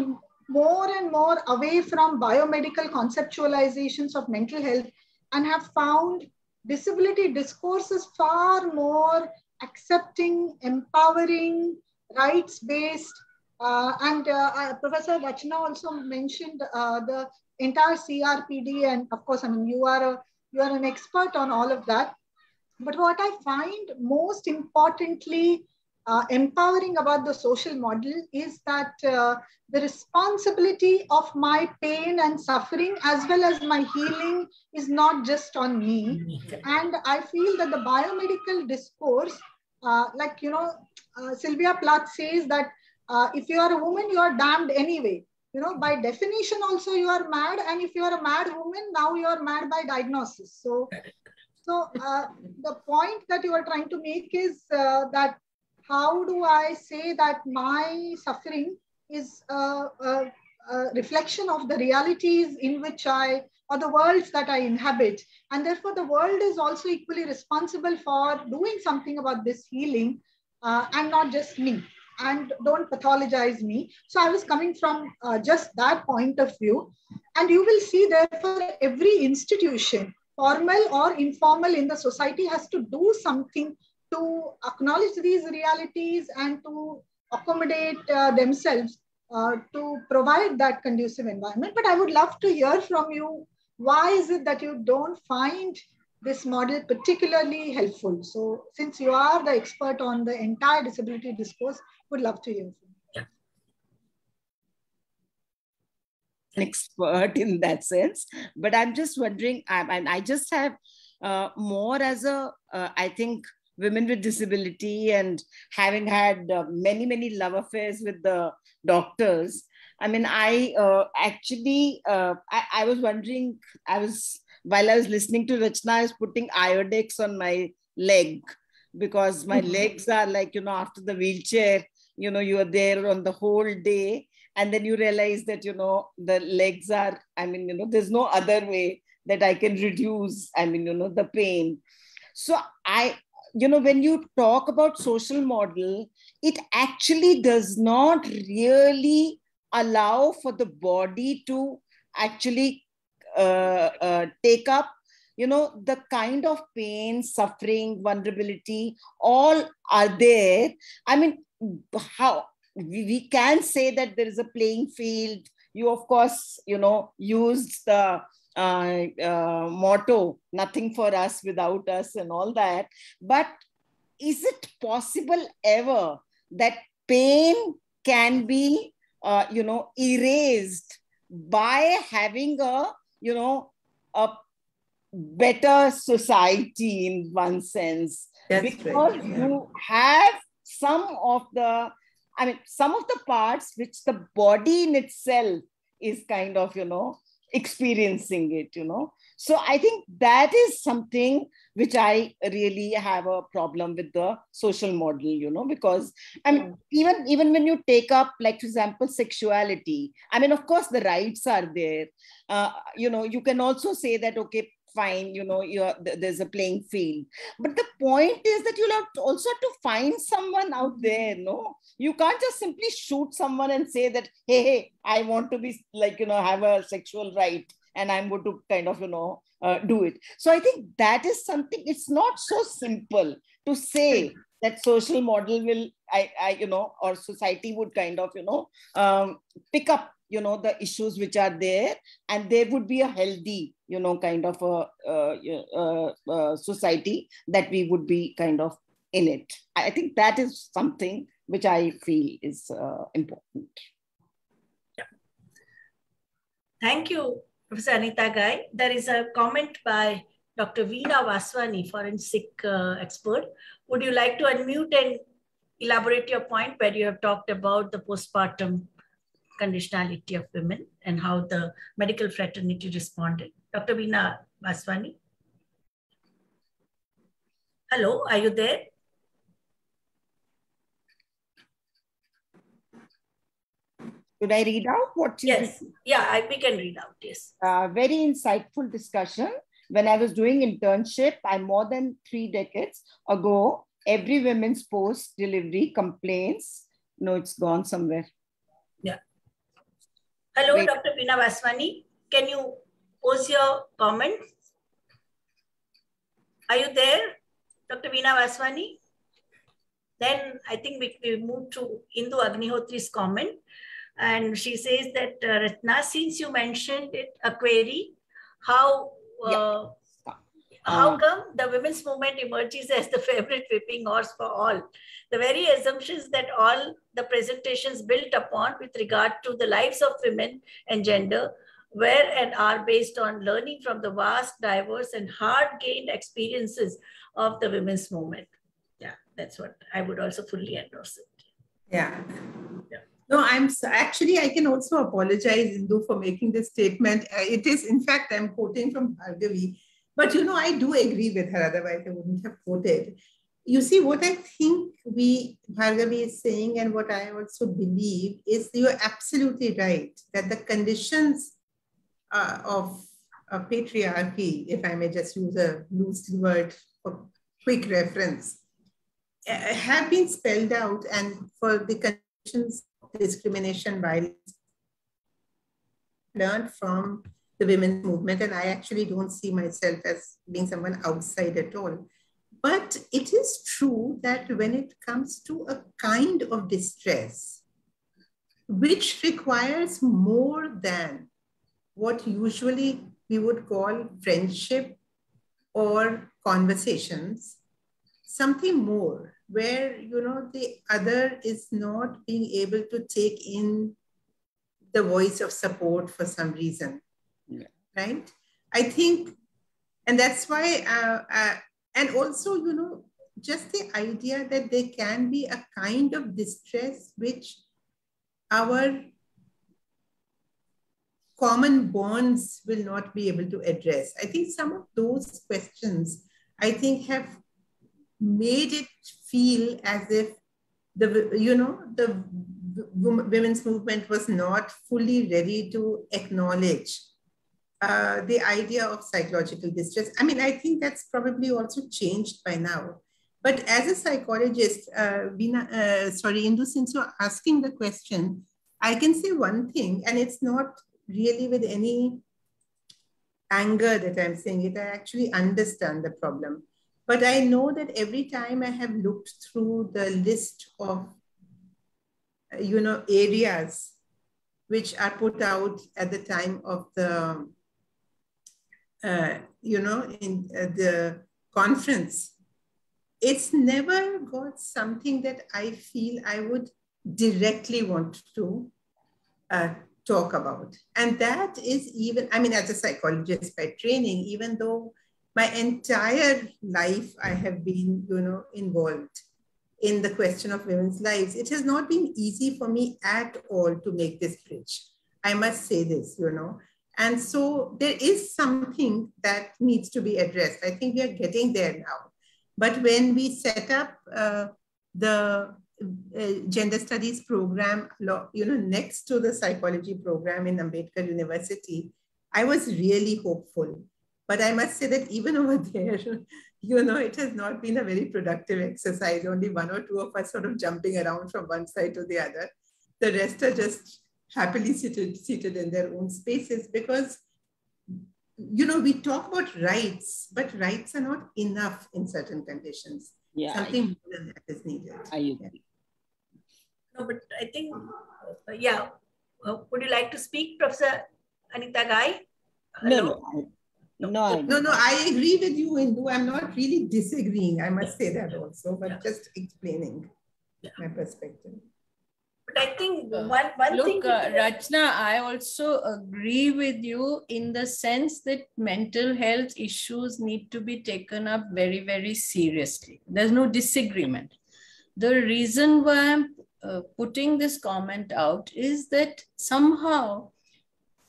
more and more away from biomedical conceptualizations of mental health and have found disability discourses far more accepting, empowering, rights-based. Professor Rachana also mentioned the entire CRPD, and of course, you are You are an expert on all of that. But what I find most importantly empowering about the social model is that the responsibility of my pain and suffering as well as my healing is not just on me. And I feel that the biomedical discourse, Sylvia Plath says that if you are a woman, you are damned anyway. You know, by definition also you are mad. And if you are a mad woman, now you are mad by diagnosis. So the point that you are trying to make is that how do I say that my suffering is a reflection of the realities in which or the worlds that I inhabit. And therefore the world is also equally responsible for doing something about this healing and not just me. And don't pathologize me. So I was coming from just that point of view. And you will see therefore every institution, formal or informal in the society, has to do something to acknowledge these realities and to accommodate themselves to provide that conducive environment. But I would love to hear from you, why is it that you don't find this model particularly helpful? So since you are the expert on the entire disability discourse, would love to hear from you. An expert in that sense, but I'm just wondering, I just have more as a, I think, women with disability and having had many love affairs with the doctors. I mean, I was wondering, while I was listening to Rachana, I was putting iodex on my leg because my legs are like, you know, after the wheelchair, you know, you are there on the whole day. And then you realize that, you know, the legs are, I mean, you know, there's no other way that I can reduce, I mean, you know, the pain. So you know, when you talk about social model, it actually does not really allow for the body to actually take up, you know, the kind of pain, suffering, vulnerability, all are there. I mean, how we can say that there is a playing field. You, of course, you know, used the motto, nothing for us without us and all that. But is it possible ever that pain can be, you know, erased by having a, you know, a better society in one sense? That's because right, yeah. You have some of the parts which the body in itself is kind of, you know, experiencing it, you know. So I think that is something which I really have a problem with the social model, you know, because I mean, even when you take up, like, for example, sexuality, I mean, of course, the rights are there. You know, you can also say that, okay, fine, you know, there's a playing field. But the point is that you'll also have to find someone out there, no? You can't just simply shoot someone and say that, hey, I want to be, like, you know, have a sexual right and I'm going to kind of, you know, do it. So I think that is something, it's not so simple to say that social model will, you know, or society would kind of, you know, pick up, you know, the issues which are there, and there would be a healthy, you know, kind of a society that we would be kind of in it. I think that is something which I feel is important. Yeah. Thank you, Professor Anita Gai. There is a comment by Dr. Veena Vaswani, forensic expert. Would you like to unmute and elaborate your point where you have talked about the postpartum conditionality of women and how the medical fraternity responded? Dr. Veena Vaswani. Hello, are you there? Should I read out what you Yes, yeah, we can read out, yes. Very insightful discussion. When I was doing internship, more than 3 decades ago, every women's post-delivery complaints, no, it's gone somewhere. Yeah. Hello, Wait. Dr. Veena Vaswani. Can you pose your comment? Are you there, Dr. Veena Vaswani? Then I think we move to Indu Agnihotri's comment. And she says that, Ratna, since you mentioned it, a query, how how come the women's movement emerges as the favorite whipping horse for all? The very assumptions that all the presentations built upon with regard to the lives of women and gender were and are based on learning from the vast, diverse, and hard-gained experiences of the women's movement. Yeah, that's what I would also fully endorse it. Yeah. No, actually, I can also apologize, Indu, for making this statement. It is, in fact, I'm quoting from Bhargavi. But, I do agree with her, otherwise I wouldn't have quoted. You see, what I think Bhargavi is saying and what I also believe is you're absolutely right, that the conditions of patriarchy, if I may just use a loose word for quick reference, have been spelled out, and for the conditions of discrimination, violence, learned from the women's movement, and I actually don't see myself as being someone outside at all. But it is true that when it comes to a kind of distress, which requires more than what usually we would call friendship or conversations, something more, where, the other is not being able to take in the voice of support for some reason, right? I think, and that's why, and also, just the idea that there can be a kind of distress which our common bonds will not be able to address. I think some of those questions, I think, have made it feel as if the women's movement was not fully ready to acknowledge the idea of psychological distress. I mean, I think that's probably also changed by now. But as a psychologist, Indu, since you're asking the question, I can say one thing, and it's not really with any anger that I'm saying it. I actually understand the problem. But I know that every time I have looked through the list of, areas which are put out at the time of the, the conference, it's never got something that I feel I would directly want to talk about. And that is even, I mean, as a psychologist by training, even though my entire life I have been, involved in the question of women's lives, it has not been easy for me at all to make this bridge. I must say this, And so there is something that needs to be addressed. I think we are getting there now. But when we set up the gender studies program, next to the psychology program in Ambedkar University, I was really hopeful. But I must say that even over there, it has not been a very productive exercise. Only one or two of us sort of jumping around from one side to the other. The rest are just happily seated in their own spaces because, we talk about rights, but rights are not enough in certain conditions. Yeah, something more than that is needed. I agree. No, but I think, would you like to speak, Professor Anita Gai? No, I agree with you, Indu. I'm not really disagreeing. I must say that also, but just explaining my perspective. But I think one thing... Rachana, I also agree with you in the sense that mental health issues need to be taken up very, very seriously. There's no disagreement. The reason why I'm putting this comment out is that somehow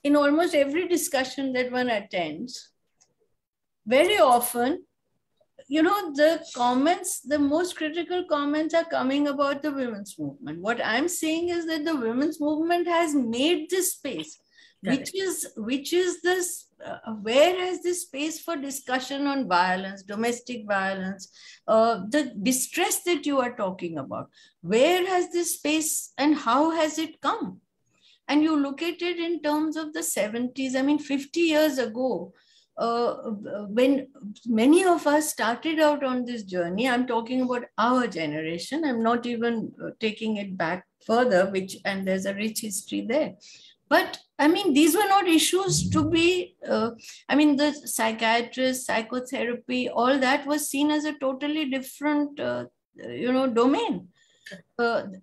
in almost every discussion that one attends, very often, the comments, the most critical comments are coming about the women's movement. What I'm saying is that the women's movement has made this space, which is this, where has this space for discussion on violence, domestic violence, the distress that you are talking about, where has this space and how has it come? And you look at it in terms of the 70s, I mean, 50 years ago, when many of us started out on this journey, I'm talking about our generation, I'm not even taking it back further, and there's a rich history there. But I mean, these were not issues to be, I mean, the psychiatrist, psychotherapy, all that was seen as a totally different, domain. The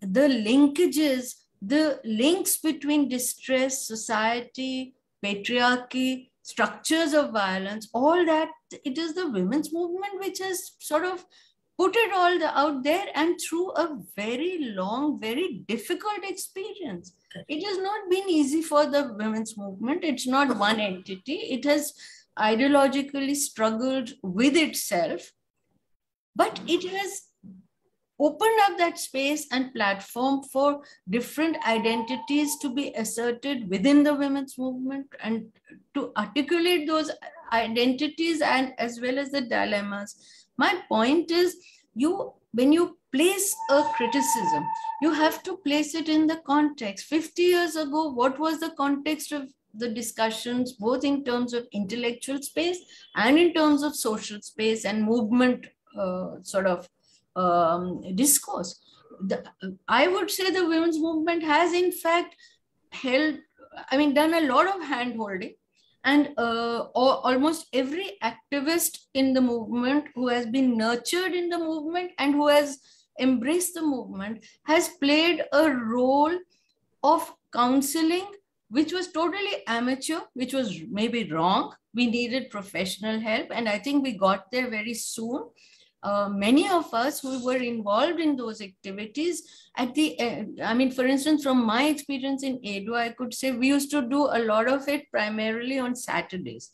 linkages, the links between distress, society, patriarchy, structures of violence, all that, it is the women's movement which has sort of put it all out there, and through a very long, very difficult experience. It has not been easy for the women's movement. It's not one entity. It has ideologically struggled with itself, but it has opened up that space and platform for different identities to be asserted within the women's movement, and to articulate those identities and as well as the dilemmas. My point is, when you place a criticism, you have to place it in the context. 50 years ago, what was the context of the discussions, both in terms of intellectual space and in terms of social space and movement discourse? I would say the women's movement has in fact done a lot of hand-holding, and almost every activist in the movement who has been nurtured in the movement and who has embraced the movement has played a role of counseling, which was totally amateur, which was maybe wrong. We needed professional help, and I think we got there very soon. Many of us who were involved in those activities at the end, for instance, from my experience in Edo, I could say we used to do a lot of it primarily on Saturdays.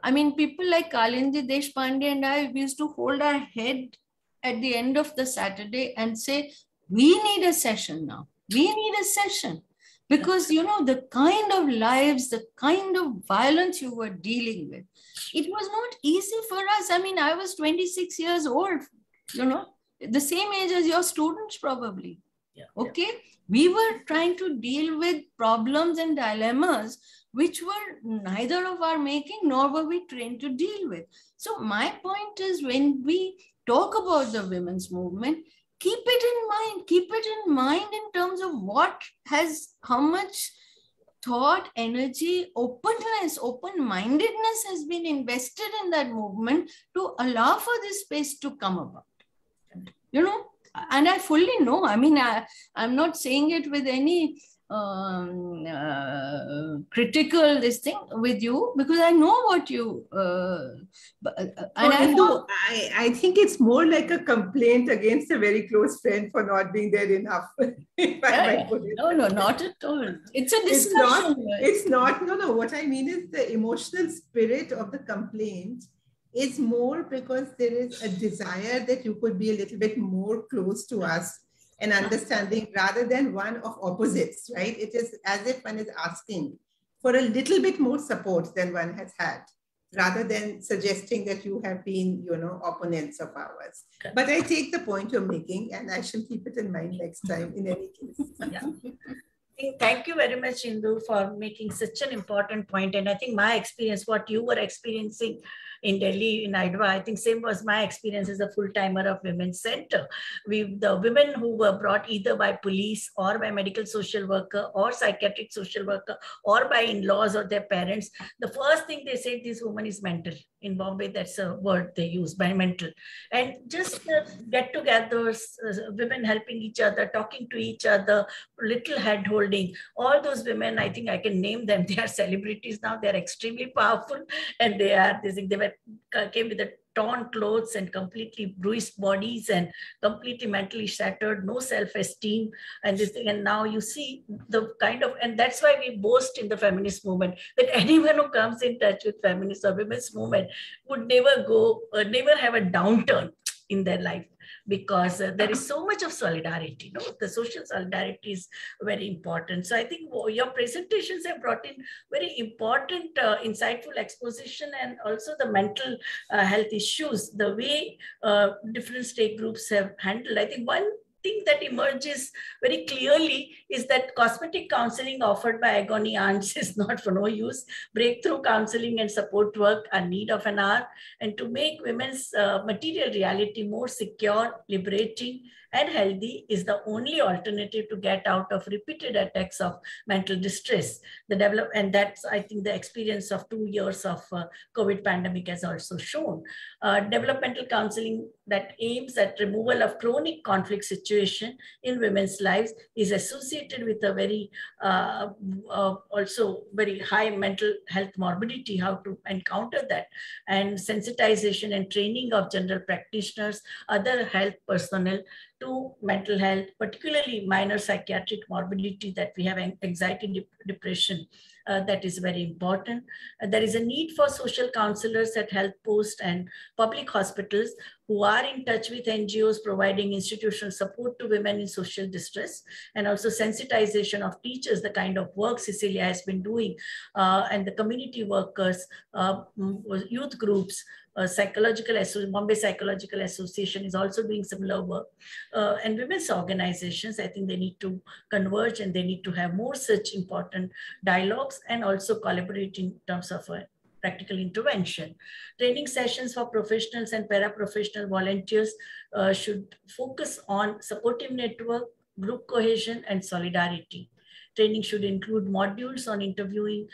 People like Kalindi Deshpande and I, we used to hold our head at the end of the Saturday and say, we need a session now. We need a session. Because, the kind of lives, the kind of violence you were dealing with, it was not easy for us. I was 26 years old, the same age as your students probably. Yeah. Okay. Yeah. We were trying to deal with problems and dilemmas which were neither of our making, nor were we trained to deal with. So my point is, when we talk about the women's movement, keep it in mind in terms of how much thought, energy, openness, open-mindedness has been invested in that movement to allow for this space to come about. And I fully know, I'm not saying it with any critical this thing with you, because I know what you I think it's more like a complaint against a very close friend for not being there enough. No, not at all. It's a discussion. It's not. No. What I mean is the emotional spirit of the complaint is more because there is a desire that you could be a little bit more close to us and understanding, rather than one of opposites, right? It is as if one is asking for a little bit more support than one has had, rather than suggesting that you have been, opponents of ours. Okay. But I take the point you're making, and I shall keep it in mind next time in any case. Yeah. Thank you very much, Indu, for making such an important point. And I think my experience, what you were experiencing in Delhi, in Idwa, I think same was my experience as a full-timer of Women's Center. The women who were brought either by police or by medical social worker or psychiatric social worker or by in-laws or their parents, the first thing they said, this woman is mental. In Bombay, that's a word they use, by mental. And just get-togethers, women helping each other, talking to each other, little hand-holding. All those women, I think I can name them. They are celebrities now. They are extremely powerful, and they came with the torn clothes and completely bruised bodies and completely mentally shattered, no self-esteem and this thing. And now you see the kind of, and that's why we boast in the feminist movement that anyone who comes in touch with feminist or women's movement would never have a downturn in their life, because there is so much of solidarity. The social solidarity is very important. So I think your presentations have brought in very important, insightful exposition, and also the mental health issues, the way different state groups have handled. I think one thing that emerges very clearly is that cosmetic counseling offered by agony aunts is not for no use. Breakthrough counseling and support work are need of an hour. And to make women's material reality more secure, liberating, and healthy is the only alternative to get out of repeated attacks of mental distress. And that's, I think, the experience of 2 years of COVID pandemic has also shown. Developmental counseling that aims at removal of chronic conflict situation in women's lives is associated with a very also very high mental health morbidity, how to encounter that, and sensitization and training of general practitioners, other health personnel to mental health, particularly minor psychiatric morbidity that we have, anxiety, depression, that is very important. There is a need for social counselors at health posts and public hospitals who are in touch with NGOs providing institutional support to women in social distress, and also sensitization of teachers, the kind of work Cicilia has been doing, and the community workers, youth groups, Mumbai Psychological Association is also doing similar work. And women's organizations, I think they need to converge and they need to have more such important dialogues and also collaborate in terms of practical intervention. Training sessions for professionals and paraprofessional volunteers should focus on supportive network, group cohesion, and solidarity. Training should include modules on interviewing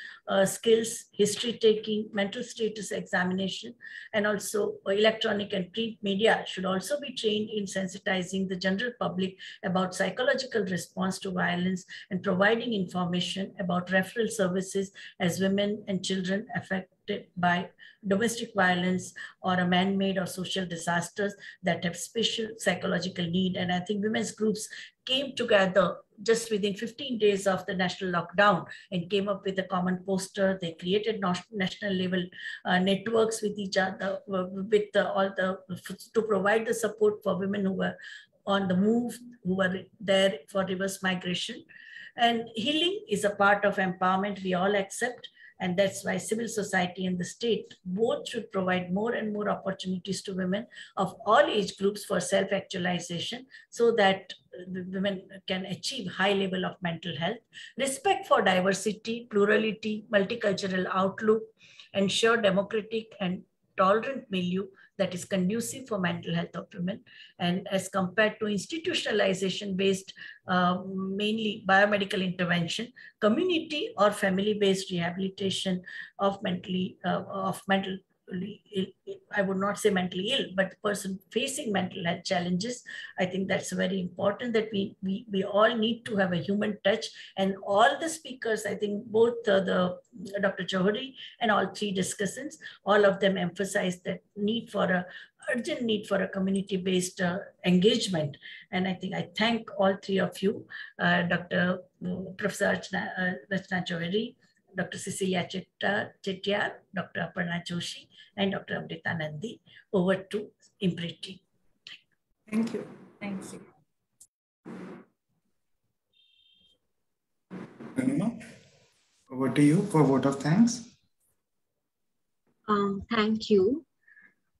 skills, history taking, mental status examination, and also electronic and print media should also be trained in sensitizing the general public about psychological response to violence and providing information about referral services as women and children affected by domestic violence or a man-made or social disasters that have special psychological need. And I think women's groups came together just within 15 days of the national lockdown and came up with a common poster. They created national level networks with each other, to provide the support for women who were on the move, who were there for reverse migration. And healing is a part of empowerment we all accept. And that's why civil society and the state both should provide more and more opportunities to women of all age groups for self-actualization so that the women can achieve high level of mental health. Respect for diversity, plurality, multicultural outlook, ensure democratic and tolerant milieu that is conducive for mental health of women. And as compared to institutionalization based, mainly biomedical intervention, community or family-based rehabilitation of mentally ill, I would not say mentally ill, but the person facing mental health challenges, I think that's very important that we all need to have a human touch. And all the speakers, I think both the Dr. Johri and all three discussants, all of them emphasized that urgent need for a community-based engagement. And I think I thank all three of you, Prof Rachana Johri, Dr. Cicilia Chettiar, Dr. Aparna Joshi, and Dr. Amrita Nandy. Over to IMPRI team. Thank you. Thank you. Anima, over to you for a vote of thanks. Thank you.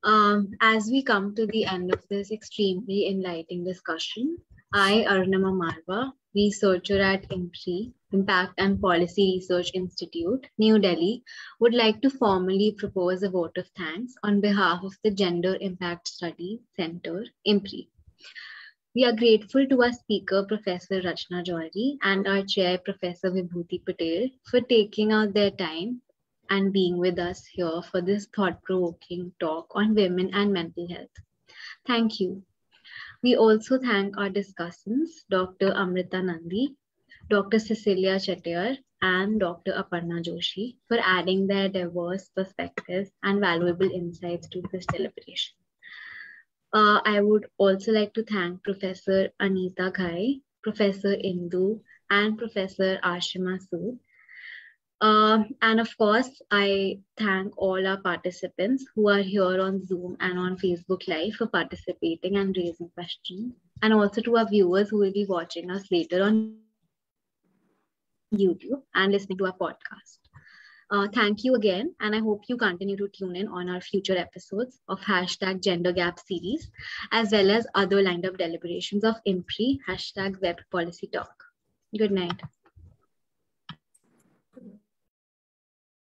As we come to the end of this extremely enlightening discussion, I, Arunima Marva, researcher at IMPRI, Impact and Policy Research Institute, New Delhi, would like to formally propose a vote of thanks on behalf of the Gender Impact Studies Center, IMPRI. We are grateful to our speaker, Professor Rachana Johri, and our chair, Professor Vibhuti Patel, for taking out their time and being with us here for this thought-provoking talk on women and mental health. Thank you. We also thank our discussants, Dr. Amrita Nandy, Dr. Cicilia Chettiar, and Dr. Aparna Joshi for adding their diverse perspectives and valuable insights to this deliberation. I would also like to thank Professor Anita Ghai, Professor Indu, and Professor Ashima Sood. And of course, I thank all our participants who are here on Zoom and on Facebook Live for participating and raising questions, and also to our viewers who will be watching us later on YouTube and listening to our podcast. Thank you again, and I hope you continue to tune in on our future episodes of #GenderGap series, as well as other lined up deliberations of IMPRI #Web Policy Talk. Good night.